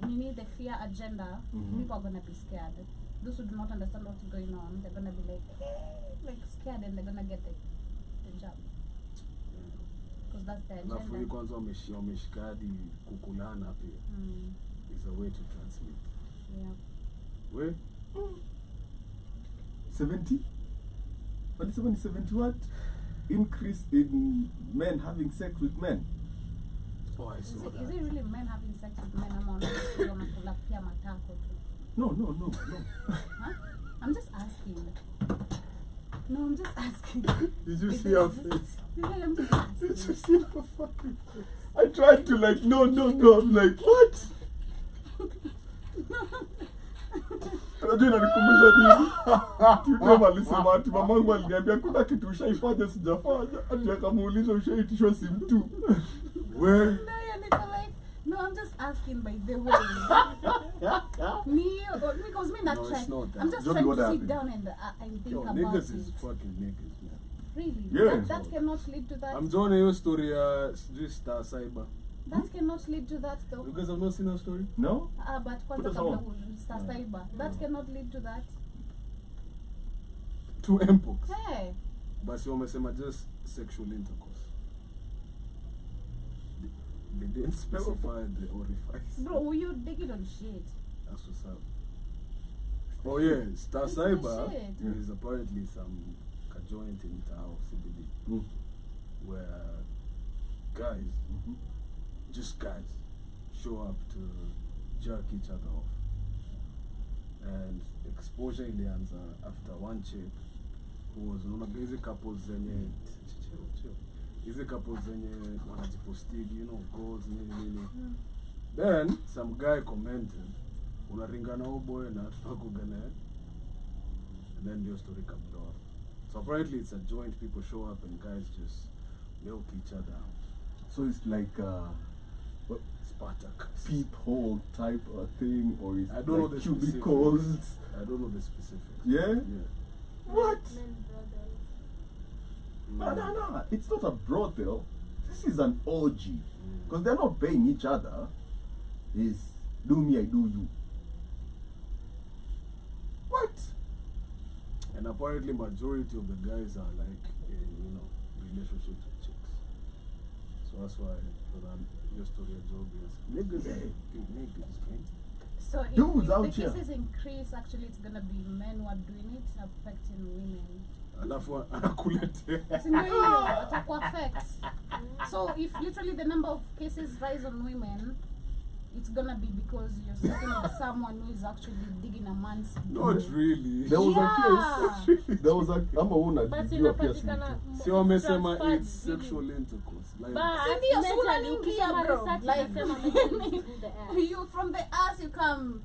the fear agenda. People are gonna be scared. Those who do not understand what's going on, they're gonna be like scared, and they're gonna get the job because that's the Alafu hii agenda. kwanza wameshika hadi kukulana pia. Is a way to transmit. Yeah. We? 70? But it's only 70 what? Increase in men having sex with men. Oh, I Is saw it that. really men having sex with men ama wanakula pia matako tu? No. Huh? I'm just asking. No, I'm just asking. Did you see her face? Yeah, I'm just Did you asking. see her fucking face? I tried to like, no. I'm like, what? Unajua inanikumbusha nini? Tudema alisema ati mamangu aliniambia kuna kitu ushaifanya sijafanya. Ati akamuuliza ushaitishwa simu tu. Where? No, yeah, niko like, no, I'm just asking by the way. Because me not No, it's trying. not that. I'm just Johnny, trying what to sit happened? down and think Yo, about niggas it. is fucking niggas, man. Really? Yeah. That cannot lead to that. I'm doing your story, just Star Cyber. That cannot lead to that though. You guys have not seen her story? No? But Put kwanza us kabla on. Star Cyber. That cannot lead to that. To mpox. Hey. But you wamesema just sexual intercourse. They didn't specify the orifice. Bro, you digging on shit. That's what's up. Oh yeah, Star It's Cyber shit. is apparently some joint in Tao CBD where guys, just guys, show up to jerk each other off. And exposure ilianza after one chick who was on a basic couples zenye hizi couples zenye wanajipostigi, you know, goals nini. Then some guy commented, unaringana huyo boy na tunakugana. And then your story comes out. So apparently it's a joint, people show up and guys just milk each other. So it's like what, Spartacus. peephole type of thing, or is I don't know like the cubicles? specifics. I don't know the specifics. Yeah? Yeah. What? Men brothers. No. It's not a brothel. This is an orgy. Because they're not paying each other. It's do me, I do you. What? And apparently majority of the guys are like in, you know, relationships with chicks. So that's why for that your story of job is niggas niggas, man. So if Dudes out the here. cases increase, actually it's gonna be men who are doing it, affecting women. Alafu anakulete. Si ndio hiyo, atakuwa affect. So if literally the number of cases rise on women, it's gonna be because you're sleeping with someone who is actually digging a man's Not really. There was Yeah. a case. There was a But inapatikana Si wamesema transferred it's really. sexual intercourse. Like But Si ndio, si mentally, unaningia, ukisema bro. research Like- inasema mentally it's through the ass. you from the ass you come.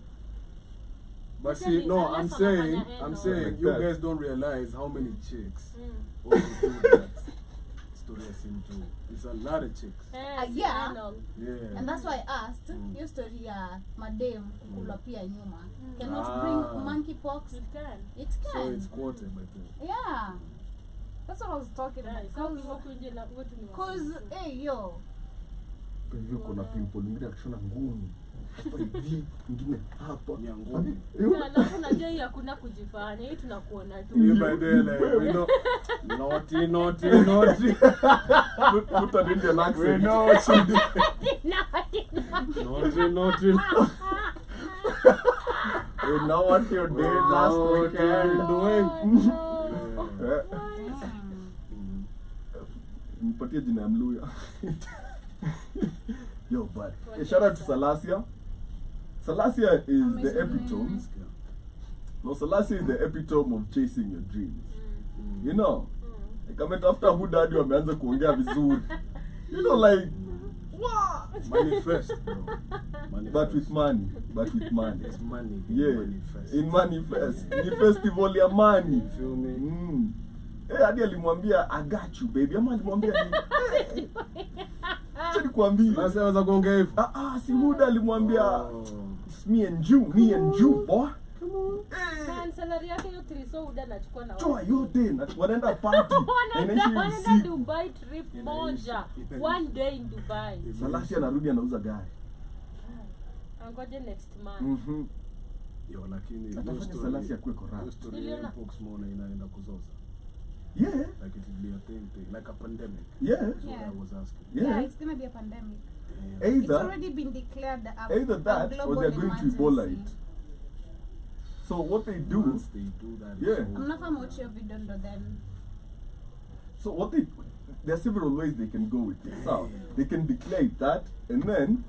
But see, no, I'm saying, Like you that. guys don't realize how many chicks Mm. also do that. Story seem to. It's a lot of chicks. Yeah. Yeah. And that's why I asked your story ya madem kukula pia nyuma. Cannot bring monkeypox. It can. It So can. it's quoted by them. Yeah. That's what I was talking Yeah, about. so ukiwa nje na watu ni Cause hey yo, Hivyo kuna pimple ingine akishona ngumi. Hapa hivi, ingine hapa. Ya ngumi. Yeah, alafu unajua hii hakuna kujifanya. Hii tunakuona tu. You by there, like, we know. Naughty, naughty, naughty. Put an Indian We accent. know what you did. Naughty, Naughty, naughty. We know what you did last weekend. Mpatie jina ya Mluya. Yo, but shout out to Salasia. Salasia is the epitome. No, Salasia is the epitome of chasing your dreams. You know, like after Hudadi wameanza kuongea vizuri. You know, like, what? Manifest, bro. Manifest. But with money. It's money. Yeah, Manifest. in Manifest. Ni festival ya money. You feel me? Hadi alimwambia I got you baby. Ama alimwambia ni Acha nikwambie. Sasa waza kuongea hivi. Si Huda alimwambia it's me and you boy. Come on. Man, salary yake hiyo 3 so uda nachukua na Toa yote na wanaenda party. wanaenda usiku. Dubai trip moja. One day in Dubai. Salasi anarudi anauza gari. Angoje next month. Yo, lakini Atafanya Salasi akuwe corrupt. hiyo story ya Mpox Mona inaenda kuzoza. Yeah. Like it will be a thing, like a pandemic. Yeah. That's what I was asking. Yeah. it's gonna be a pandemic. Yeah. It's Either already been declared either a that global or they're going to emergency. Ebola it. So what they do, Once they do that, it's Yeah. over. I'm not from Ocho Vidondo then. so what they, there are several ways they can go with it. So they can declare it that and then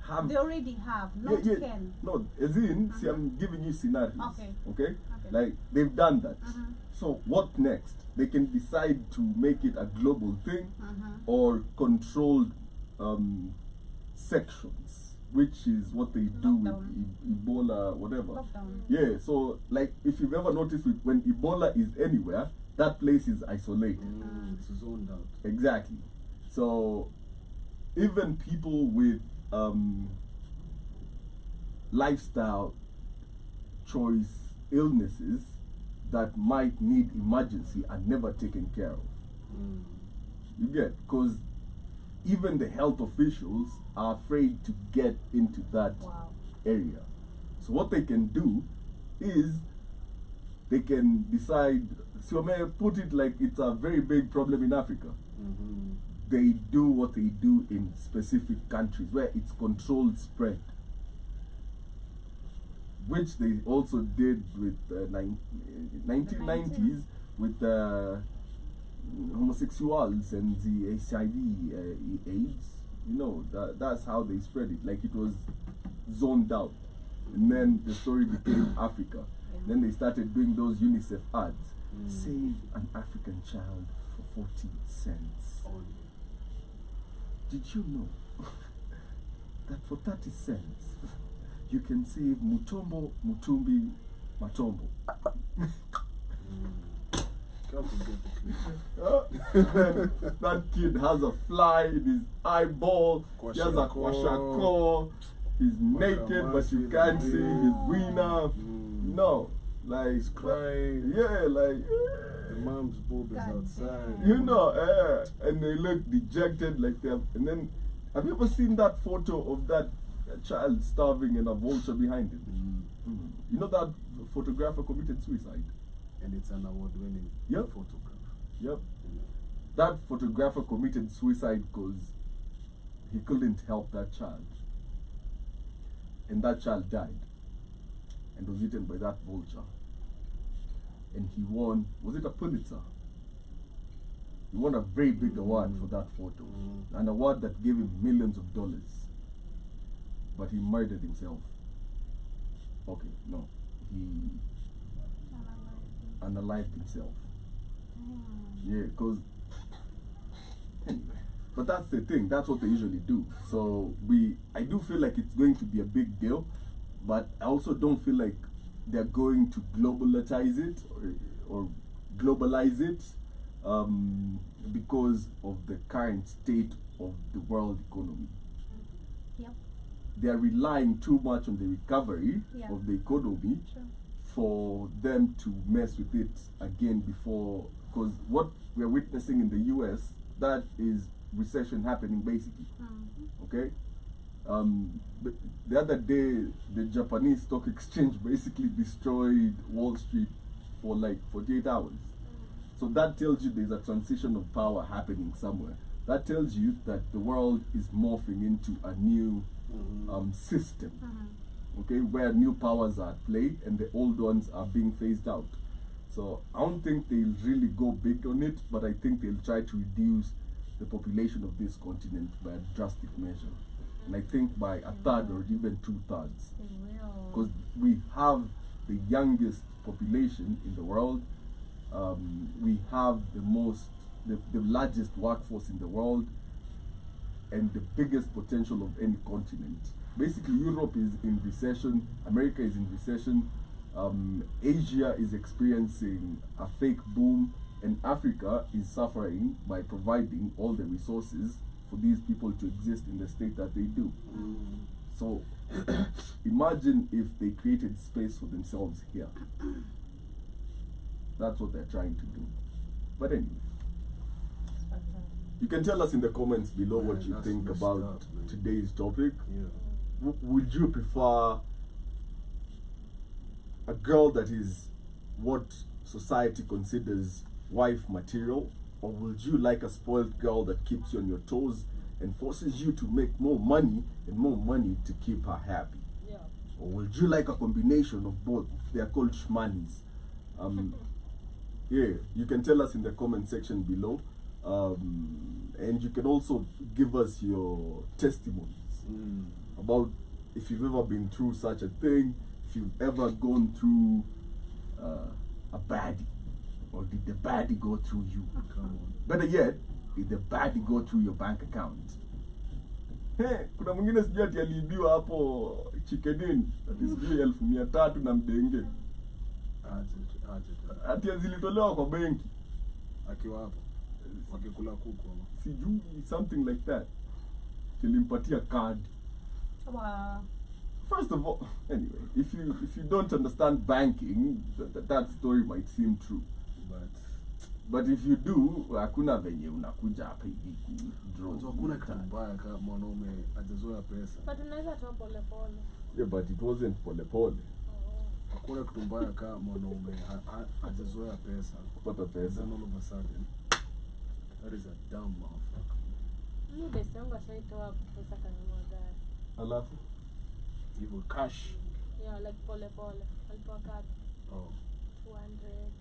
have They already have, not can. No, as in, see, I'm giving you scenarios. Okay? Like they've done that. So what next? They can decide to make it a global thing or controlled sections, which is what they do with Ebola, whatever. Lockdown. Yeah, so like if you've ever noticed when Ebola is anywhere, that place is isolated. It's zoned out. Exactly. So even people with lifestyle choice illnesses that might need emergency are never taken care of. You get? Because even the health officials are afraid to get into that area. So what they can do is they can decide, so I may put it like it's a very big problem in Africa. They do what they do in specific countries where it's controlled spread, which they also did with 1990s with homosexuals and the HIV AIDS. You know, that's how they spread it. Like it was zoned out. And then the story became Africa. Then they started doing those UNICEF ads. Save an African child for 40 cents. Did you know that for 30 cents you can save Mutombo, Mutumbi, Matombo? Can't forget the clip. That kid has a fly in his eyeball. He has a kwashako. He's naked, but you can't see his wiener. No, like He's crying. Yeah, like The mom's boob is outside. you know, and they look dejected, like they have. And then, have you ever seen that photo of that child starving and a vulture behind him? You know that photographer committed suicide. And it's an award-winning Yep. photograph. Yep. That photographer committed suicide because he couldn't help that child. And that child died and was eaten by that vulture. And he won, was it a Pulitzer? He won a very big award for that photo. An award that gave him millions of dollars. But he murdered himself. Okay, no. He unalived himself. Yeah, because anyway. But that's the thing, that's what they usually do. So I do feel like it's going to be a big deal, but I also don't feel like they're going to globalize it or globalize it because of the current state of the world economy. Yep. They're relying too much on the recovery Yeah. of the economy Sure. for them to mess with it again before, because what we're witnessing in the US, that is recession happening basically. Okay? But the other day, the Japanese stock exchange basically destroyed Wall Street for like 48 hours. So that tells you there's a transition of power happening somewhere. That tells you that the world is morphing into a new system, okay, where new powers are at play and the old ones are being phased out. So I don't think they'll really go big on it, but I think they'll try to reduce the population of this continent by a drastic measure. And I think by a third or even 2/3. They will. Because we have the youngest population in the world. We have the largest workforce in the world, and the biggest potential of any continent. Basically, Europe is in recession, America is in recession, Asia is experiencing a fake boom, and Africa is suffering by providing all the resources for these people to exist in the state that they do. So imagine if they created space for themselves here. That's what they're trying to do. But anyway, you can tell us in the comments below what you that's think messed about up, man. today's topic. Yeah. Would you prefer a girl that is what society considers wife material, or would you like a spoiled girl that keeps you on your toes and forces you to make more money and more money to keep her happy? Yeah. Or would you like a combination of both? They are called shmanis. Yeah, you can tell us in the comment section below. And you can also give us your testimonies about if you've ever been through such a thing, if you've ever gone through a baddie, or did the baddie go through you? Come on. Better yet, did the baddie go through your bank account? Hey, kuna mwingine sijui ati aliibiwa hapo chickenin, ati sijui 1,300 na mdenge. Ati zilitolewa kwa benki. Akiwa hapo wakikula kuku ama Sijui, something like that. Kilimpatia card. Wow. First of all, anyway, if you don't understand banking, that story might seem true. But if you do, hakuna venye unakuja hapa hivi draw. unajua kuna kitu mbaya kama mwanaume hajazoea pesa. But unaweza toa pole pole. Yeah, but it wasn't pole pole. Hakuna kitu mbaya kama mwanaume hajazoea pesa. Kupata pesa. Then all of a sudden, that is a dumb motherfucker. Mimi best yangu ashaitoa pesa kanunua gari. Alafu Hivyo cash. Yeah, like pole pole. Alipewa card Oh. 280.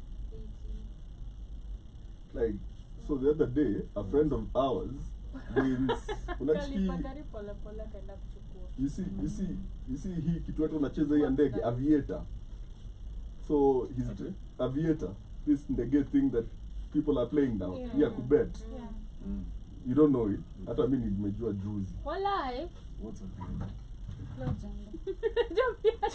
like, so the other day, a friend of ours wins. Alipa gari pole pole kaenda kuchukua. You see hii kitu watu wanacheza hii ya ndege, aviator. So he's Ati? aviator, this ndege thing that people are playing now. Yeah, kubet. Yeah. You don't know it. Hata mimi nimejua juzi. Walai. What's a dream? Legend.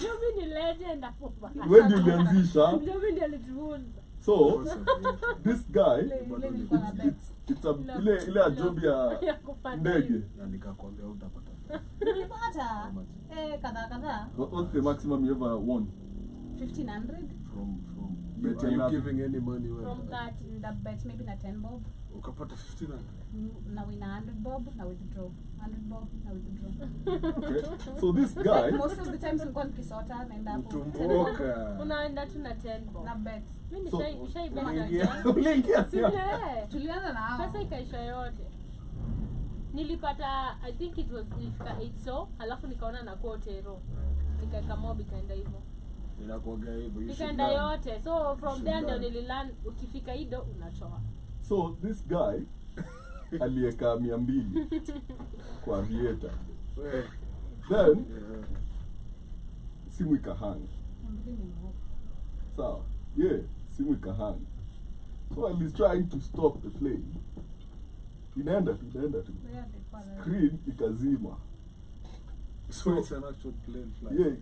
Jomi ni legend hapo bana. When did you ulianzisha? Jomi ndiye alitufunza. So What's a dream? this guy, Ile nilikuwa na bet. it's a ile a job ya Ya kupanda ndege. hivi. Na nikakwambia utapata. Nilipata kadhaa. What's the maximum you ever won? 1,500. From Bet are you enough. giving any money away? From that. The bet maybe na 10 bob. Ukapata 1,500. Na win 100 bob na withdraw. 100 bob na withdraw. Okay. So this guy, Most of the times nilikuwa nikisota naenda hapo. Utumboka. Unaenda tu na 10 bob. Na bet. Mimi So- nishaibeta uliingia sio? Tulianza na hao. Pesa ikaisha yote. Nilipata, I think it was nilifika 8 so, alafu nikaona na quotero. Nikaeka mob ikaenda hivyo. Inakuaga hivyo. You should Ikaenda learn. yote. So from should there ndio learn. nililearn ukifika ido unatoa. So this guy alieka 200 kwa aviator. We, Then yeah. simu ikahang. Sawa. Yeah, simu ikahang. So I was trying to stop the plane. Inaenda tu. Screen ikazima. So it's an actual plane flight. Yeah,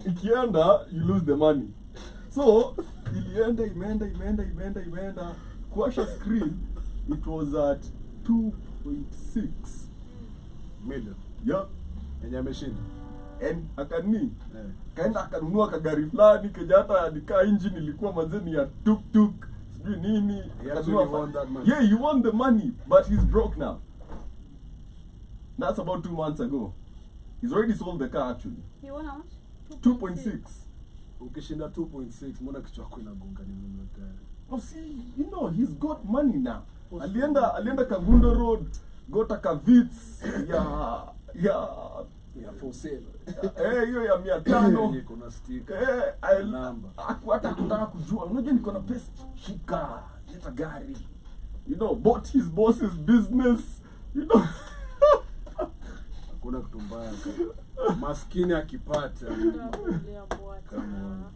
ikienda, you lose the money. So, imeenda. Kuasha screen, it was at 2.6 million. Yeah. Yenye ameshinda. And akani, Eh. kaenda akanunua kagari fulani, keja hata nika engine ilikuwa manzeni ya tuk-tuk, sijui nini. He akanunua actually won that money. Yeah, he won the money, but he's broke now. That's about 2 months ago. He's already sold the car actually. You want how much? 2.6. Ukishinda 2.6, mbona kichwa yako inagonga nini gari? Oh, see, you know, he's got money now. Alienda Kagundo Road, got a Kavits, yeah, for sale. Hiyo ya 500. Niko na sticker. Namba. Hata kutaka kujua. Unajua niko na pesa. Shika, leta gari. You know, bought his boss's business. You know. Hakuna kitu mbaya. Maskini akipata.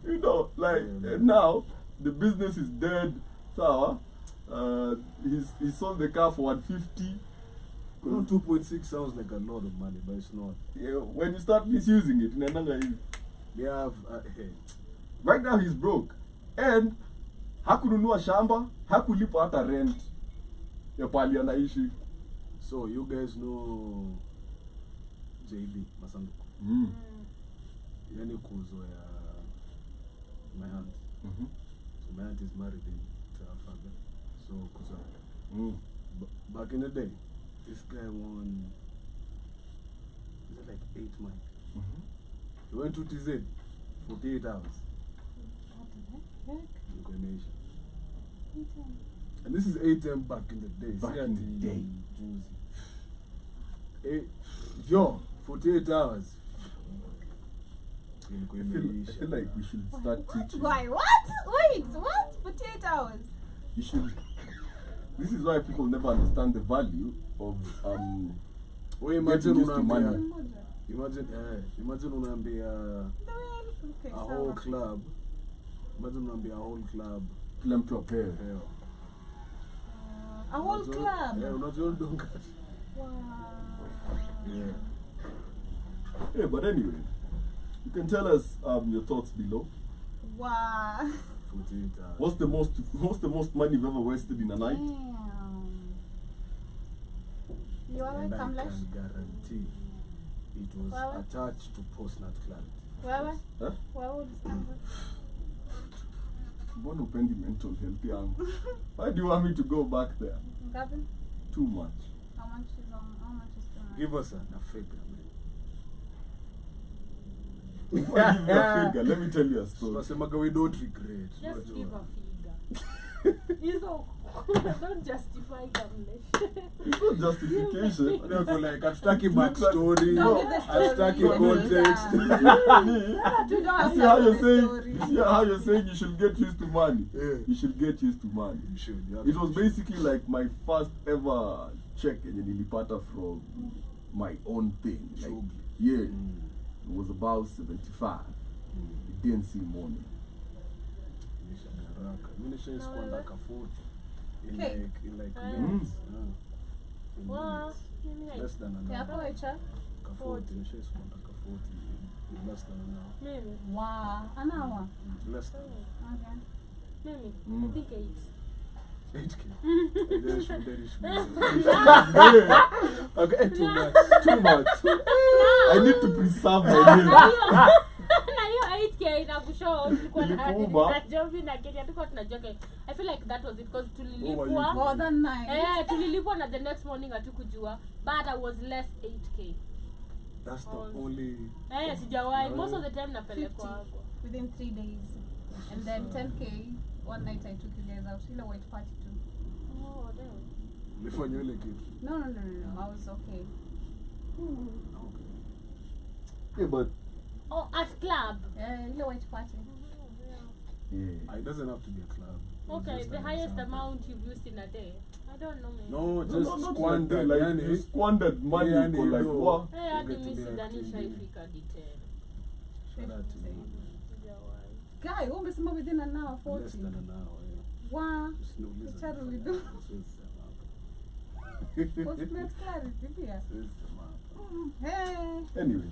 You know, like now the business is dead. So, he sold the car for 150. 2.6 sounds like a lot of money, but it's not. Yeah, when you start misusing it, We have right now he's broke, and hakununua shamba, hakulipa hata rent ya pali anaishi. So you guys know JB Masanduku. Yani kuzo ya my aunt. So my aunt is married to her father. So kuzo. Back in the day, this guy won, is it like 8 months? He went to TZ 48 hours. And this is 8M back in the day. Back in the day. Yo, 48 hours. I feel like we should start teaching. Why? What? Wait, what? 48 hours. You should. This is why people never understand the value of Imagine used to money. Imagine unaambia a whole club. Imagine unaambia a whole club. Kila mtu apewe. A whole club? Yeah, unajua donga. Wow. Yeah. Yeah, but anyway, you can tell us your thoughts below. Wow. 48 hours. What's the most money you've ever wasted in a night? Damn. You are And I welcome, can Lash. guarantee it was Well, attached to post-nut club. Where? Huh? Where would you stand? Mbona upendi mental health yangu? Why do you want me to go back there? Gavin? Too much. How much is too much? Give us a figure, man. Before I give you a figure, let me tell you a story. Tunasemaga we don't regret. Just Unajua. give a figure. Don't justify Kamlesh. It's not justification. Unajua like hatutaki It's like- backstory, No. Don't give the story. hatutaki Yeah. context. Me, You don't you have see how to you're the saying? story. You see how you're saying you should get used to money? Yeah. You should get used to money. You should. You have It to. was basically like my first ever check in nilipata from my own thing. Like, Shughuli. yeah, it was about 75. It didn't seem money. Mimi nishaiskwanda ka 40 in Okay. like Mm. minutes. In Wow. minutes. Less than an Yeah, hour. poetry. Ka 40 nishaiskwanda ka 40 in less than an hour. Maybe. Wow. An hour. Less than Okay. Maybe. Mm. I think 8. 8K. Very small. Yeah, Okay, too much. too much. I need to preserve my name. Na hiyo 8K inakushow tulikuwa na Ilikuuma. job na Kenya tulikuwa tunajoke. I feel like that was it because What were tulilipwa. you More than 9. Tulilipwa na the next morning hatukujua, but I was less 8K. That's the only. Sijawahi. Most of the time napelekwa hapo. Within 3 days. And then 10K. One night I took you guys out. In a white party too. Oh, damn. Ulifanya ile kitu. No. I was okay. Okay. Yeah, but Oh, at club. In a white party. yeah. It doesn't have to be a club. It's Okay, just the an highest example. amount you've used in a day. I don't know, man. No, No, just not squander. like Yani, you squandered money Yeah, for like no. what? Hadi Get to mimi be sidhani active. shaifika detail. shout out to you. Sijawahi. Guy, umesema within an hour 40. Less than an hour, yeah. Wow. Usiniulize. Kicharu we do. Siwezi sema hapa. Postmate clarity pia. Siwezi sema hapa. Hey. Anyway.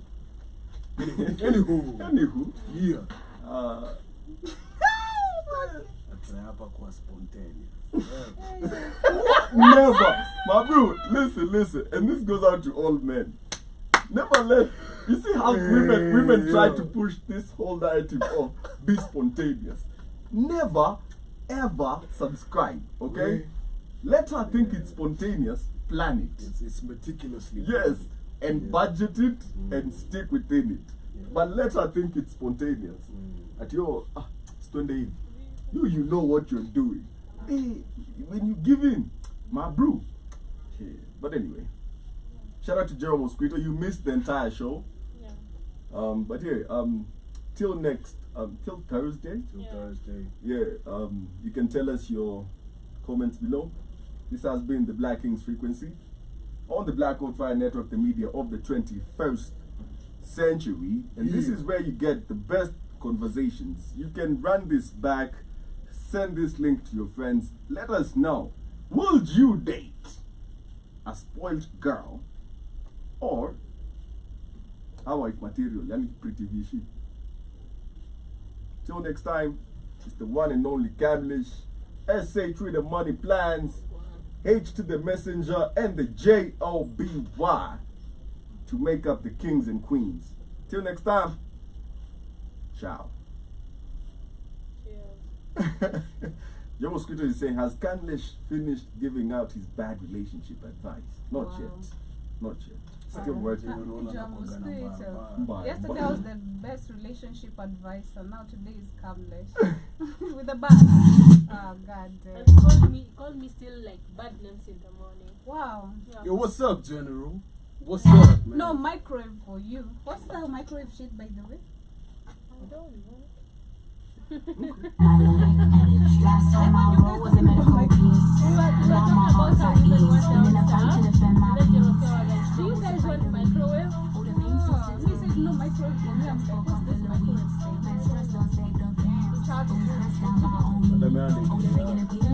Anywho. Yeah. Hapa kwa spontaneous. Never. My bro, listen. And this goes out to all men. Never let, you see how women try to push this whole narrative of be spontaneous. Never, ever subscribe, okay? Let her think it's spontaneous, plan it. It's meticulously Yes, planned. and budget it and stick within it. Yeah. But let her think it's spontaneous. At your, you know what you're doing. Hey, when you give in, my bro. Yeah. But anyway, shout out to Jerome Mosquito. You missed the entire show. Yeah. But yeah, till next, till Thursday. Till Thursday. Yeah, you can tell us your comments below. This has been the Black Kings Frequency on the Black Oat Fire Network, the media of the 21st century. And this is where you get the best conversations. You can run this back, send this link to your friends. Let us know, would you date a spoiled girl or a wife material, yani pretty vishy? Till next time, it's the one and only Camlish, SA through the money plans, H to the messenger, and the JOBY to make up the kings and queens. Till next time, ciao. Cheers. Your Mosquito is saying, has Camlish finished giving out his bad relationship advice? Not Wow. yet. Not yet. Still working on it. Yesterday Bye. was the best relationship advice, and now today is Camlish with the bad. Oh God And damn. call me still like bad names in the morning. Wow. Yeah. Yo, what's up, General? What's up, man? No microwave for you. What's the microwave shit, by the way? I don't know. Last time I rolled was a medical piece. We were talking about how women want their Fighting own to defend stuff. my Then they were peace. like, do you guys want microwave? Oh, he said no microwave for me. I'm like, what's this microwave thing? Best friends don't stay the game. Charge Press down my own. The man. Making a beat